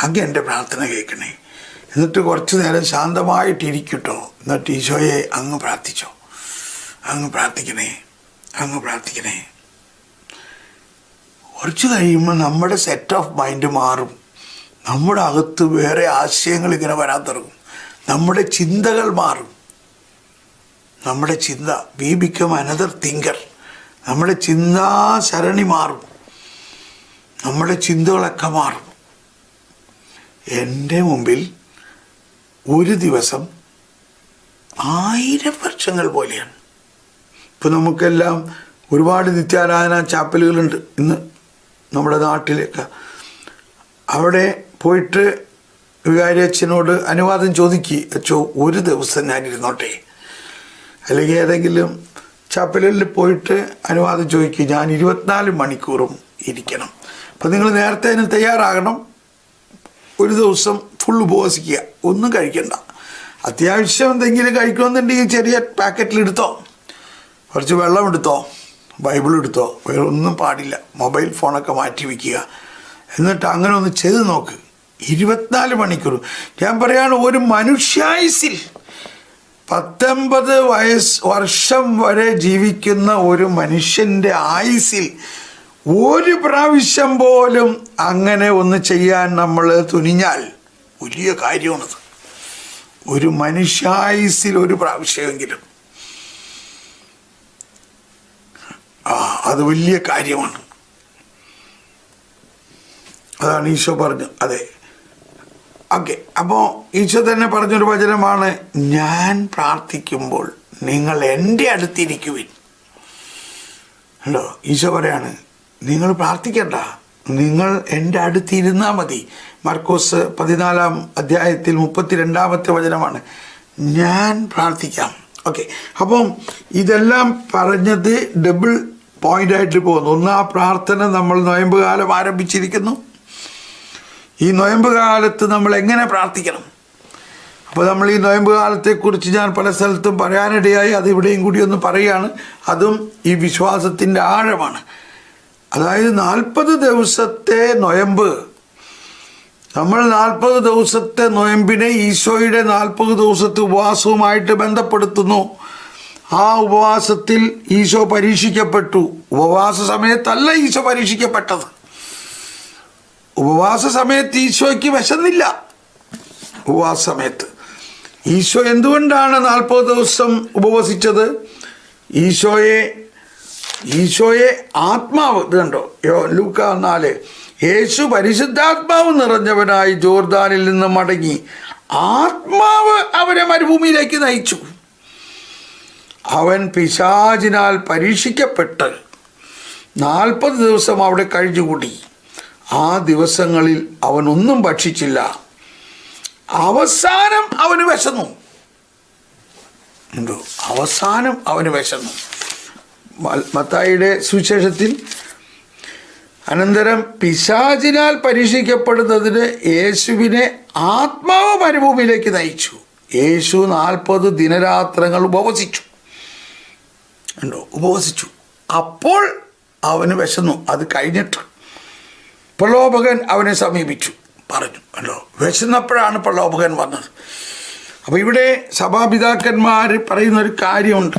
അങ്ങ് എൻ്റെ പ്രാർത്ഥന കേൾക്കണേ. എന്നിട്ട് കുറച്ച് നേരം ശാന്തമായിട്ടിരിക്കട്ടോ. എന്നിട്ട് ഈശോയെ അങ്ങ് പ്രാർത്ഥിച്ചോ, അങ്ങ് പ്രാർത്ഥിക്കണേ. കുറച്ച് കഴിയുമ്പോൾ നമ്മുടെ സെറ്റ് ഓഫ് മൈൻഡ് മാറും. നമ്മുടെ അകത്ത് വേറെ ആശയങ്ങൾ ഇങ്ങനെ വരാൻ തുടങ്ങും. നമ്മുടെ ചിന്തകൾ മാറും. We become another thinker. നമ്മുടെ ചിന്താസരണി മാറും. നമ്മുടെ ചിന്തകളൊക്കെ മാറും. എൻ്റെ മുമ്പിൽ ഒരു ദിവസം 1000 വർഷങ്ങൾ പോലെയാണ്. ഇപ്പം നമുക്കെല്ലാം ഒരുപാട് നിത്യാരാധന ചാപ്പലുകളുണ്ട് ഇന്ന് നമ്മുടെ നാട്ടിലേക്ക്. അവിടെ പോയിട്ട് വികാരി അച്ഛനോട് അനുവാദം ചോദിക്കുക, അച്ഛോ ഒരു ദിവസം ഞാൻ ഇരുന്നോട്ടെ. അല്ലെങ്കിൽ ഏതെങ്കിലും ചാപ്പലുകളിൽ പോയിട്ട് അനുവാദം ചോദിക്കുക, ഞാൻ 24 മണിക്കൂറും ഇരിക്കണം. അപ്പം നിങ്ങൾ നേരത്തെ അതിന് തയ്യാറാകണം. ഒരു ദിവസം ഫുൾ ഉപവസിക്കുക, ഒന്നും കഴിക്കണ്ട. അത്യാവശ്യം എന്തെങ്കിലും കഴിക്കണമെന്നുണ്ടെങ്കിൽ ചെറിയ പാക്കറ്റിലെടുത്തോ, കുറച്ച് വെള്ളം എടുത്തോ, ബൈബിൾ എടുത്തോ, വേറെ ഒന്നും പാടില്ല. മൊബൈൽ ഫോണൊക്കെ മാറ്റി വയ്ക്കുക. എന്നിട്ട് അങ്ങനെ ഒന്ന് ചെയ്ത് നോക്ക്. 24 മണിക്കൂർ. ഞാൻ പറയാണ്, ഒരു മനുഷ്യായുസിൽ 19 വർഷം വരെ ജീവിക്കുന്ന ഒരു മനുഷ്യൻ്റെ ആയുസിൽ ഒരു പ്രാവശ്യം പോലും അങ്ങനെ ഒന്ന് ചെയ്യാൻ നമ്മൾ തുനിഞ്ഞാൽ വലിയ കാര്യമാണത്. ഒരു മനുഷ്യായുസിൽ ഒരു പ്രാവശ്യമെങ്കിലും, അത് വലിയ കാര്യമാണ്. അതാണ് ഈശോ പറഞ്ഞു. അതെ, ഓക്കെ. അപ്പോൾ ഈശോ തന്നെ പറഞ്ഞൊരു വചനമാണ്, ഞാൻ പ്രാർത്ഥിക്കുമ്പോൾ നിങ്ങൾ എൻ്റെ അടുത്തിരിക്കുവിൻ. ഉണ്ടോ? ഈശോ പറയാണ്, നിങ്ങൾ പ്രാർത്ഥിക്കണ്ട, നിങ്ങൾ എൻ്റെ അടുത്തിരുന്നാൽ മതി. മർക്കോസ് 14-ാം അധ്യായത്തിൽ 32-ാമത്തെ വചനമാണ്, ഞാൻ പ്രാർത്ഥിക്കാം. ഓക്കെ. അപ്പം ഇതെല്ലാം പറഞ്ഞത് ഡബിൾ പോയിൻ്റായിട്ട് പോകുന്നു. ഒന്ന്, ആ പ്രാർത്ഥന നമ്മൾ നൊയമ്പ് കാലം ആരംഭിച്ചിരിക്കുന്നു. ഈ നൊയമ്പ് കാലത്ത് നമ്മൾ എങ്ങനെ പ്രാർത്ഥിക്കണം? അപ്പോൾ നമ്മൾ ഈ നൊയമ്പ് കാലത്തെക്കുറിച്ച് ഞാൻ പല സ്ഥലത്തും പറയാനിടയായി. അത് ഇവിടെയും കൂടി ഒന്ന് പറയുകയാണ്. അതും ഈ വിശ്വാസത്തിൻ്റെ ആഴമാണ്. അതായത് 40 ദിവസത്തെ നൊയമ്പ്, നമ്മൾ 40 ദിവസത്തെ നൊയമ്പിനെ ഈശോയുടെ 40 ദിവസത്തെ ഉപവാസവുമായിട്ട് ബന്ധപ്പെടുത്തുന്നു. ആ ഉപവാസത്തിൽ ഈശോ പരീക്ഷിക്കപ്പെട്ടു. ഉപവാസ സമയത്തല്ല ഈശോ പരീക്ഷിക്കപ്പെട്ടത്. ഉപവാസ സമയത്ത് ഈശോയ്ക്ക് വിശന്നില്ല. ഉപവാസ സമയത്ത് ഈശോ എന്തുകൊണ്ടാണ് 40 ദിവസം ഉപവസിച്ചത്? ഈശോയെ ആത്മാവ്, ഇത് കണ്ടോ, ലൂക്ക 4, യേശു പരിശുദ്ധാത്മാവ് നിറഞ്ഞവനായി ജോർദാനിൽ നിന്ന് മടങ്ങി ആത്മാവ് അവരെ മരുഭൂമിയിലേക്ക് നയിച്ചു. അവൻ പിശാചിനാൽ പരീക്ഷിക്കപ്പെട്ട് 40 ദിവസം അവിടെ കഴിഞ്ഞുകൂടി. ആ ദിവസങ്ങളിൽ അവനൊന്നും ഭക്ഷിച്ചില്ല. അവസാനം അവന് വിശന്നു. മത്തായിയുടെ സുവിശേഷത്തിൽ, അനന്തരം പിശാചിനാൽ പരീക്ഷിക്കപ്പെടുന്നതിന് യേശുവിനെ ആത്മാവ് മരുഭൂമിയിലേക്ക് നയിച്ചു. യേശു 40 ദിനരാത്രങ്ങൾ ഉപവസിച്ചു. ഉണ്ടോ, ഉപവസിച്ചു. അപ്പോൾ അവന് വിശന്നു. അത് കഴിഞ്ഞിട്ട് പ്രലോഭകൻ അവനെ സമീപിച്ചു, പറഞ്ഞു അല്ലോ, വിശന്നപ്പോഴാണ് പ്രലോഭകൻ വന്നത്. അപ്പോൾ ഇവിടെ സഭാപിതാക്കന്മാർ പറയുന്നൊരു കാര്യമുണ്ട്.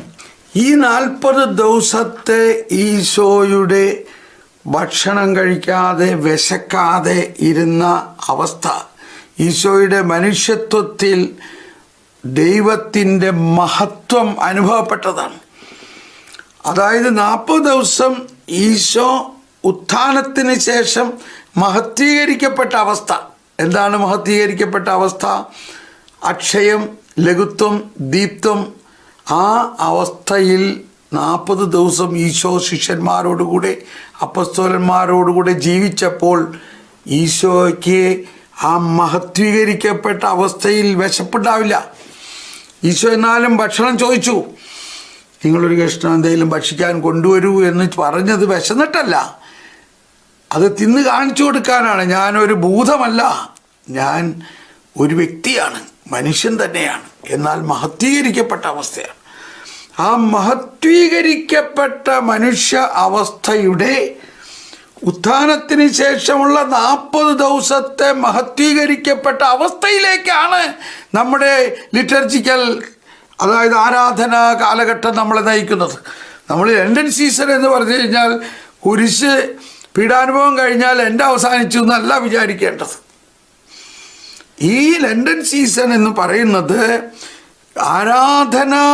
ഈ 40 ദിവസത്തെ ഈശോയുടെ ഭക്ഷണം കഴിക്കാതെ വിശക്കാതെ ഇരുന്ന അവസ്ഥ ഈശോയുടെ മനുഷ്യത്വത്തിൽ ദൈവത്തിൻ്റെ മഹത്വം അനുഭവപ്പെട്ടതാണ്. അതായത് 40 ദിവസം ഈശോ ഉത്ഥാനത്തിന് ശേഷം മഹത്വീകരിക്കപ്പെട്ട അവസ്ഥ. എന്താണ് മഹത്വീകരിക്കപ്പെട്ട അവസ്ഥ? അക്ഷയം, ലഘുത്വം, ദീപ്തം. ആ അവസ്ഥയിൽ 40 ദിവസം ഈശോ ശിഷ്യന്മാരോടുകൂടെ അപ്പസ്തോലന്മാരോടുകൂടെ ജീവിച്ചപ്പോൾ ഈശോയ്ക്ക് ആ മഹത്വീകരിക്കപ്പെട്ട അവസ്ഥയിൽ വിശപ്പുണ്ടാവില്ല. ഈശോ എന്നാലും ഭക്ഷണം ചോദിച്ചു, നിങ്ങളൊരു കഷ്ണം എന്തെങ്കിലും ഭക്ഷിക്കാൻ കൊണ്ടുവരൂ എന്ന് പറഞ്ഞത് വിശന്നിട്ടല്ല, അത് തിന്ന് കാണിച്ചു കൊടുക്കാനാണ്. ഞാനൊരു ഭൂതമല്ല, ഞാൻ ഒരു വ്യക്തിയാണ്, മനുഷ്യൻ തന്നെയാണ്, എന്നാൽ മഹത്വീകരിക്കപ്പെട്ട അവസ്ഥയാണ്. ആ മഹത്വീകരിക്കപ്പെട്ട മനുഷ്യ അവസ്ഥയുടെ ഉത്ഥാനത്തിന് ശേഷമുള്ള 40 ദിവസത്തെ മഹത്വീകരിക്കപ്പെട്ട അവസ്ഥയിലേക്കാണ് നമ്മുടെ ലിറ്റർജിക്കൽ, അതായത് ആരാധനാ കാലഘട്ടം നമ്മളെ നയിക്കുന്നത്. നമ്മൾ ലണ്ടൻ സീസൺ എന്ന് പറഞ്ഞു കഴിഞ്ഞാൽ കുരിശ് പീഡാനുഭവം കഴിഞ്ഞാൽ എൻ്റെ അവസാനിച്ചു എന്നല്ല വിചാരിക്കേണ്ടത്. ഈ ലണ്ടൻ സീസൺ എന്ന് പറയുന്നത് ആരാധനാ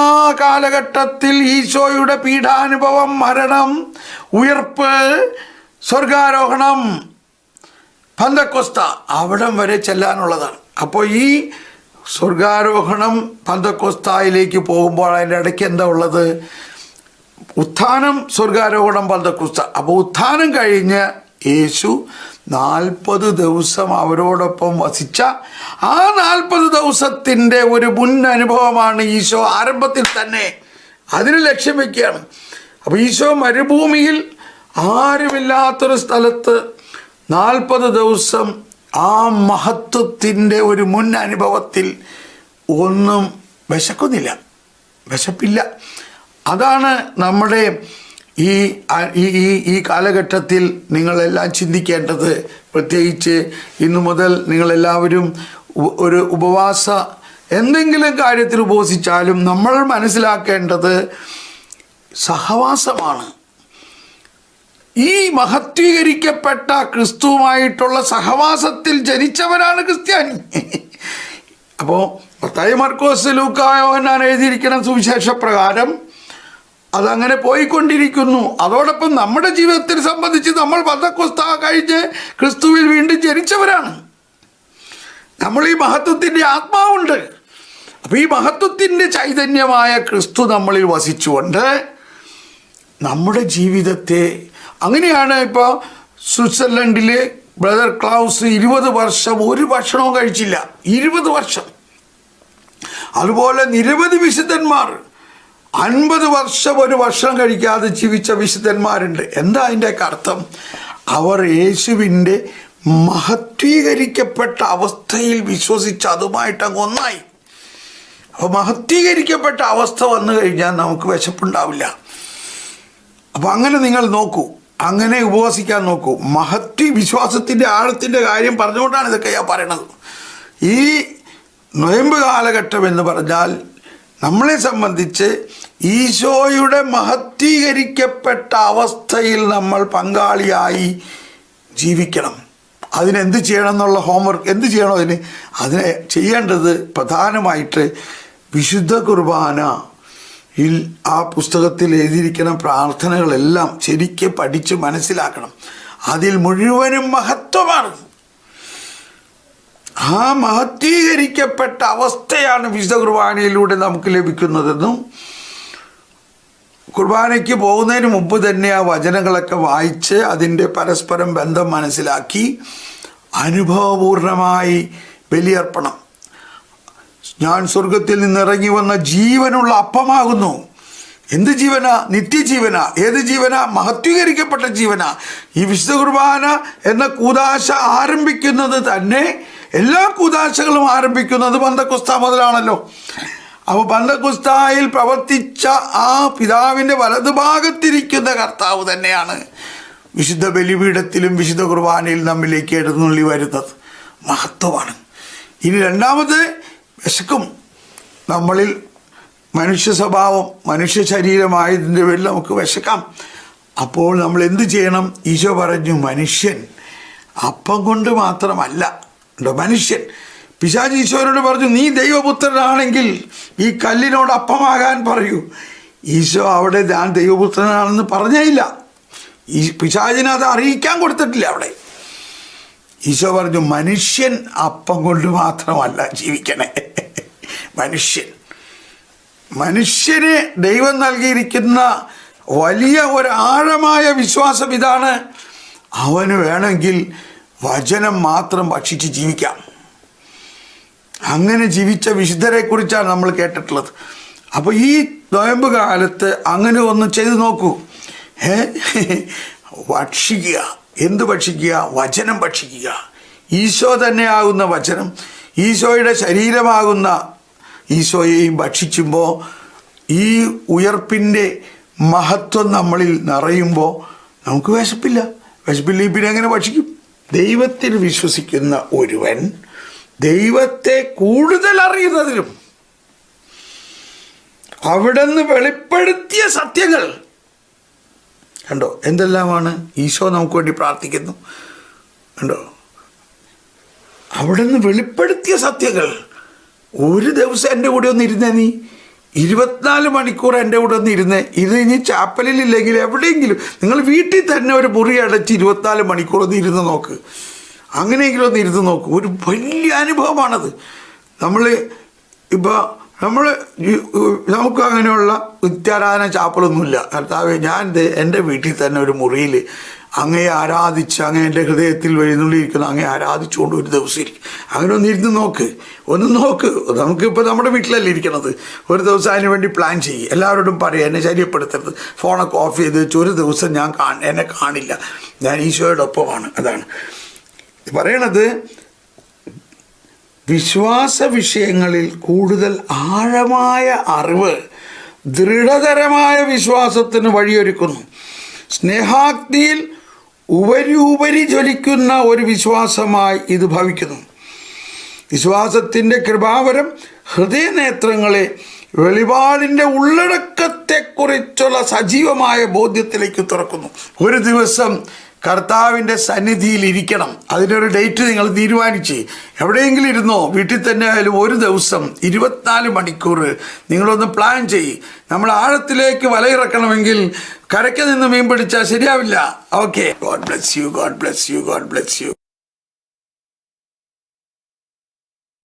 കാലഘട്ടത്തിൽ ഈശോയുടെ പീഡാനുഭവം, മരണം, ഉയർപ്പ്, സ്വർഗാരോഹണം, പന്തക്കൊസ്ത, അവിടം വരെ ചെല്ലാനുള്ളതാണ്. അപ്പോൾ ഈ സ്വർഗാരോഹണം പന്തക്കൊസ്തായിലേക്ക് പോകുമ്പോൾ അതിൻ്റെ ഇടയ്ക്ക് എന്താ ഉള്ളത്? ഉത്ഥാനം, സ്വർഗാരോഹണം, പന്തക്കൊസ്ത. അപ്പോൾ ഉത്ഥാനം കഴിഞ്ഞ് യേശു 40 ദിവസം അവരോടൊപ്പം വസിച്ച ആ 40 ദിവസത്തിൻ്റെ ഒരു മുൻ അനുഭവമാണ് ഈശോ ആരംഭത്തിൽ തന്നെ അതിന് ലക്ഷ്യം വയ്ക്കുകയാണ്. അപ്പോൾ ഈശോ മരുഭൂമിയിൽ ആരുമില്ലാത്തൊരു സ്ഥലത്ത് 40 ദിവസം ആ മഹത്വത്തിൻ്റെ ഒരു മുൻ അനുഭവത്തിൽ ഒന്നും വിശക്കുന്നില്ല, വിശപ്പില്ല. അതാണ് നമ്മുടെ ഈ കാലഘട്ടത്തിൽ നിങ്ങളെല്ലാം ചിന്തിക്കേണ്ടത്. പ്രത്യേകിച്ച് ഇന്നു മുതൽ നിങ്ങളെല്ലാവരും ഒരു ഉപവാസ എന്തെങ്കിലും കാര്യത്തിൽ ഉപവസിച്ചാലും നമ്മൾ മനസ്സിലാക്കേണ്ടത് സഹവാസമാണ്. ഈ മഹത്വീകരിക്കപ്പെട്ട ക്രിസ്തുവുമായിട്ടുള്ള സഹവാസത്തിൽ ജനിച്ചവരാണ് ക്രിസ്ത്യാനി. അപ്പോൾ മത്തായി, മർക്കോസ്, ലൂക്കാ, യോഹന്നാൻ എഴുതിയിരിക്കുന്ന സുവിശേഷ പ്രകാരം അതങ്ങനെ പോയിക്കൊണ്ടിരിക്കുന്നു. അതോടൊപ്പം നമ്മുടെ ജീവിതത്തെ സംബന്ധിച്ച് നമ്മൾ പന്തക്കൊസ്ത കഴിഞ്ഞ് ക്രിസ്തുവിൽ വീണ്ടും ജനിച്ചവരാണ്. നമ്മൾ ഈ മഹത്വത്തിൻ്റെ ആത്മാവുണ്ട്. അപ്പോൾ ഈ മഹത്വത്തിൻ്റെ ചൈതന്യമായ ക്രിസ്തു നമ്മളിൽ വസിച്ചുകൊണ്ട് നമ്മുടെ ജീവിതത്തെ, അങ്ങനെയാണ് ഇപ്പോൾ സ്വിറ്റ്സർലൻഡിലെ ബ്രദർ ക്ലൗസ് 20 വർഷം ഒരു ഭക്ഷണവും കഴിച്ചില്ല, 20 വർഷം. അതുപോലെ നിരവധി വിശുദ്ധന്മാർ 50 വർഷം ഒരു ഭക്ഷണം കഴിക്കാതെ ജീവിച്ച വിശുദ്ധന്മാരുണ്ട്. എന്താ അതിൻ്റെയൊക്കെ അർത്ഥം? അവർ യേശുവിൻ്റെ മഹത്വീകരിക്കപ്പെട്ട അവസ്ഥയിൽ വിശ്വസിച്ച് അതുമായിട്ട് അങ്ങ് ഒന്നായി. അപ്പോൾ മഹത്വീകരിക്കപ്പെട്ട അവസ്ഥ വന്നു കഴിഞ്ഞാൽ നമുക്ക് വിശപ്പുണ്ടാവില്ല. അപ്പോൾ അങ്ങനെ നിങ്ങൾ നോക്കൂ, അങ്ങനെ ഉപവസിക്കാൻ നോക്കൂ. വിശ്വാസത്തിൻ്റെ ആഴത്തിൻ്റെ കാര്യം പറഞ്ഞുകൊണ്ടാണ് ഇതൊക്കെ ഞാൻ പറയണത്. ഈ നൊയമ്പ് കാലഘട്ടം എന്ന് പറഞ്ഞാൽ നമ്മളെ സംബന്ധിച്ച് ഈശോയുടെ മഹത്വീകരിക്കപ്പെട്ട അവസ്ഥയിൽ നമ്മൾ പങ്കാളിയായി ജീവിക്കണം. അതിനെന്ത് ചെയ്യണം എന്നുള്ള ഹോംവർക്ക് എന്ത് ചെയ്യണോ അതിനെ ചെയ്യേണ്ടത് പ്രധാനമായിട്ട് വിശുദ്ധ കുർബാന ആ പുസ്തകത്തിൽ എഴുതിയിരിക്കുന്ന പ്രാർത്ഥനകളെല്ലാം ശരിക്ക് പഠിച്ച് മനസ്സിലാക്കണം. അതിൽ മുഴുവനും മഹത്വമാണ്. ആ മഹത്വീകരിക്കപ്പെട്ട അവസ്ഥയാണ് വിശുദ്ധ കുർബാനയിലൂടെ നമുക്ക് ലഭിക്കുന്നതെന്നും കുർബാനയ്ക്ക് പോകുന്നതിന് മുമ്പ് തന്നെ ആ വചനങ്ങളൊക്കെ വായിച്ച് അതിൻ്റെ പരസ്പരം ബന്ധം മനസ്സിലാക്കി അനുഭവപൂർണമായി ബലിയർപ്പണം. ഞാൻ സ്വർഗത്തിൽ നിന്നിറങ്ങി വന്ന ജീവനുള്ള അപ്പമാകുന്നു. എന്ത് ജീവനാ? നിത്യജീവനാ. ഏത് ജീവനാ? മഹത്വീകരിക്കപ്പെട്ട ജീവനാ. ഈ വിശുദ്ധ കുർബാന എന്ന കൂദാശ ആരംഭിക്കുന്നത് തന്നെ, എല്ലാ കൂദാശകളും ആരംഭിക്കുന്നത് പന്തക്കൊസ്ത മുതലാണല്ലോ. അപ്പോൾ പന്തക്കുസ്തായിൽ പ്രവർത്തിച്ച ആ പിതാവിൻ്റെ വലതുഭാഗത്തിരിക്കുന്ന കർത്താവ് തന്നെയാണ് വിശുദ്ധ ബലിപീഠത്തിലും വിശുദ്ധ കുർബാനയിൽ നമ്മിലേക്ക് എഴുന്നള്ളി വരുന്നത്. മഹത്വമാണ്. ഇനി രണ്ടാമത്, വിശക്കും. നമ്മളിൽ മനുഷ്യ സ്വഭാവം, മനുഷ്യ ശരീരമായതിൻ്റെ പേരിൽ നമുക്ക് വിശക്കാം. അപ്പോൾ നമ്മൾ എന്ത് ചെയ്യണം? ഈശോ പറഞ്ഞു, മനുഷ്യൻ അപ്പം കൊണ്ട് മാത്രമല്ല ഉണ്ടോ മനുഷ്യൻ. പിശാച് ഈശോയോട് പറഞ്ഞു, നീ ദൈവപുത്രനാണെങ്കിൽ ഈ കല്ലിനോട് അപ്പമാകാൻ പറയൂ. ഈശോ അവിടെ ഞാൻ ദൈവപുത്രനാണെന്ന് പറഞ്ഞേയില്ല. ഈ പിശാചിനെ അത് അറിയിക്കാൻ കൊടുത്തിട്ടില്ല അവിടെ. ഈശോ പറഞ്ഞു, മനുഷ്യൻ അപ്പം കൊണ്ട് മാത്രമല്ല ജീവിക്കണേ. മനുഷ്യന് ദൈവം നൽകിയിരിക്കുന്ന വലിയ ഒരു ആഴമായ വിശ്വാസം ഇതാണ്, അവന് വേണമെങ്കിൽ വചനം മാത്രം ഭക്ഷിച്ച് ജീവിക്കാം. അങ്ങനെ ജീവിച്ച വിശുദ്ധരെ കുറിച്ചാണ് നമ്മൾ കേട്ടിട്ടുള്ളത്. അപ്പോൾ ഈ നോയമ്പ് കാലത്ത് അങ്ങനെ ഒന്ന് ചെയ്തു നോക്കൂ. ഭക്ഷിക്കുക. എന്ത് ഭക്ഷിക്കുക? വചനം ഭക്ഷിക്കുക. ഈശോ തന്നെയാകുന്ന വചനം, ഈശോയുടെ ശരീരമാകുന്ന ഈശോയെയും ഭക്ഷിക്കുമ്പോൾ ഈ ഉയർപ്പിൻ്റെ മഹത്വം നമ്മളിൽ നിറയുമ്പോൾ നമുക്ക് വിശപ്പില്ല. പിന്നെ എങ്ങനെ ഭക്ഷിക്കും? ദൈവത്തിൽ വിശ്വസിക്കുന്ന ഒരുവൻ ദൈവത്തെ കൂടുതൽ അറിയുന്നതിനും അവിടുന്ന് വെളിപ്പെടുത്തിയ സത്യങ്ങൾ കണ്ടോ എന്തെല്ലാമാണ്. ഈശോ നമുക്ക് വേണ്ടി പ്രാർത്ഥിക്കുന്നു കണ്ടോ. അവിടുന്ന് വെളിപ്പെടുത്തിയ സത്യങ്ങൾ. ഒരു ദിവസം എൻ്റെ കൂടെ ഒന്ന് ഇരുന്നേ, നീ 24 മണിക്കൂർ എൻ്റെ കൂടെ ഒന്ന് ഇരുന്നേ. ഇത് ഇനി ചാപ്പലിലില്ലെങ്കിൽ എവിടെയെങ്കിലും നിങ്ങൾ വീട്ടിൽ തന്നെ ഒരു മുറി അടച്ച് 24 മണിക്കൂർ ഒന്ന് ഇരുന്ന് നോക്ക്. അങ്ങനെയെങ്കിലും ഒന്ന് ഇരുന്ന് നോക്ക്. ഒരു വലിയ അനുഭവമാണത്. നമുക്ക് അങ്ങനെയുള്ള നിത്യാരാധന ചാപ്പലൊന്നുമില്ല. കർത്താവേ, ഞാൻ എൻ്റെ വീട്ടിൽ തന്നെ ഒരു മുറിയിൽ അങ്ങയെ ആരാധിച്ച് അങ്ങ് എൻ്റെ ഹൃദയത്തിൽ എഴുന്നള്ളിയിരിക്കുന്ന അങ്ങയെ ആരാധിച്ചുകൊണ്ട് ഒരു ദിവസം ഇരിക്കും. അങ്ങനെ ഒന്ന് നോക്ക്. നമുക്കിപ്പോൾ നമ്മുടെ വീട്ടിലല്ലേ ഇരിക്കണത്. ഒരു ദിവസം അതിന് വേണ്ടി പ്ലാൻ ചെയ്യും. എല്ലാവരോടും പറയാം, എന്നെ ശല്യപ്പെടുത്തരുത്, ഫോണൊക്കെ ഓഫ് ചെയ്ത് വെച്ച് ഒരു ദിവസം എന്നെ കാണില്ല, ഞാൻ ഈശോയുടെ ഒപ്പമാണ്. അതാണ് പറയണത്. വിശ്വാസ വിഷയങ്ങളിൽ കൂടുതൽ ആഴമായ അറിവ് ദൃഢതരമായ വിശ്വാസത്തിന് വഴിയൊരുക്കുന്നു. സ്നേഹാഗ്നിയിൽ ഉപരി ജ്വലിക്കുന്ന ഒരു വിശ്വാസമായി ഇത് ഭവിക്കുന്നു. വിശ്വാസത്തിൻ്റെ കൃപാവരം ഹൃദയനേത്രങ്ങളെ വെളിപാടിൻ്റെ ഉള്ളടക്കത്തെക്കുറിച്ചുള്ള സജീവമായ ബോധ്യത്തിലേക്ക് തുറക്കുന്നു. ഒരു ദിവസം കർത്താവിൻ്റെ സന്നിധിയിൽ ഇരിക്കണം. അതിനൊരു ഡേറ്റ് നിങ്ങൾ തീരുമാനിച്ച് എവിടെയെങ്കിലും ഇരുന്നോ, വീട്ടിൽ തന്നെ ആയാലും ഒരു ദിവസം 24 മണിക്കൂർ നിങ്ങളൊന്ന് പ്ലാൻ ചെയ്യ്. നമ്മൾ ആഴത്തിലേക്ക് വലയിറക്കണമെങ്കിൽ കരയ്ക്ക് നിന്ന് മീൻ പിടിച്ചാൽ ശരിയാവില്ല. Okay, God bless you.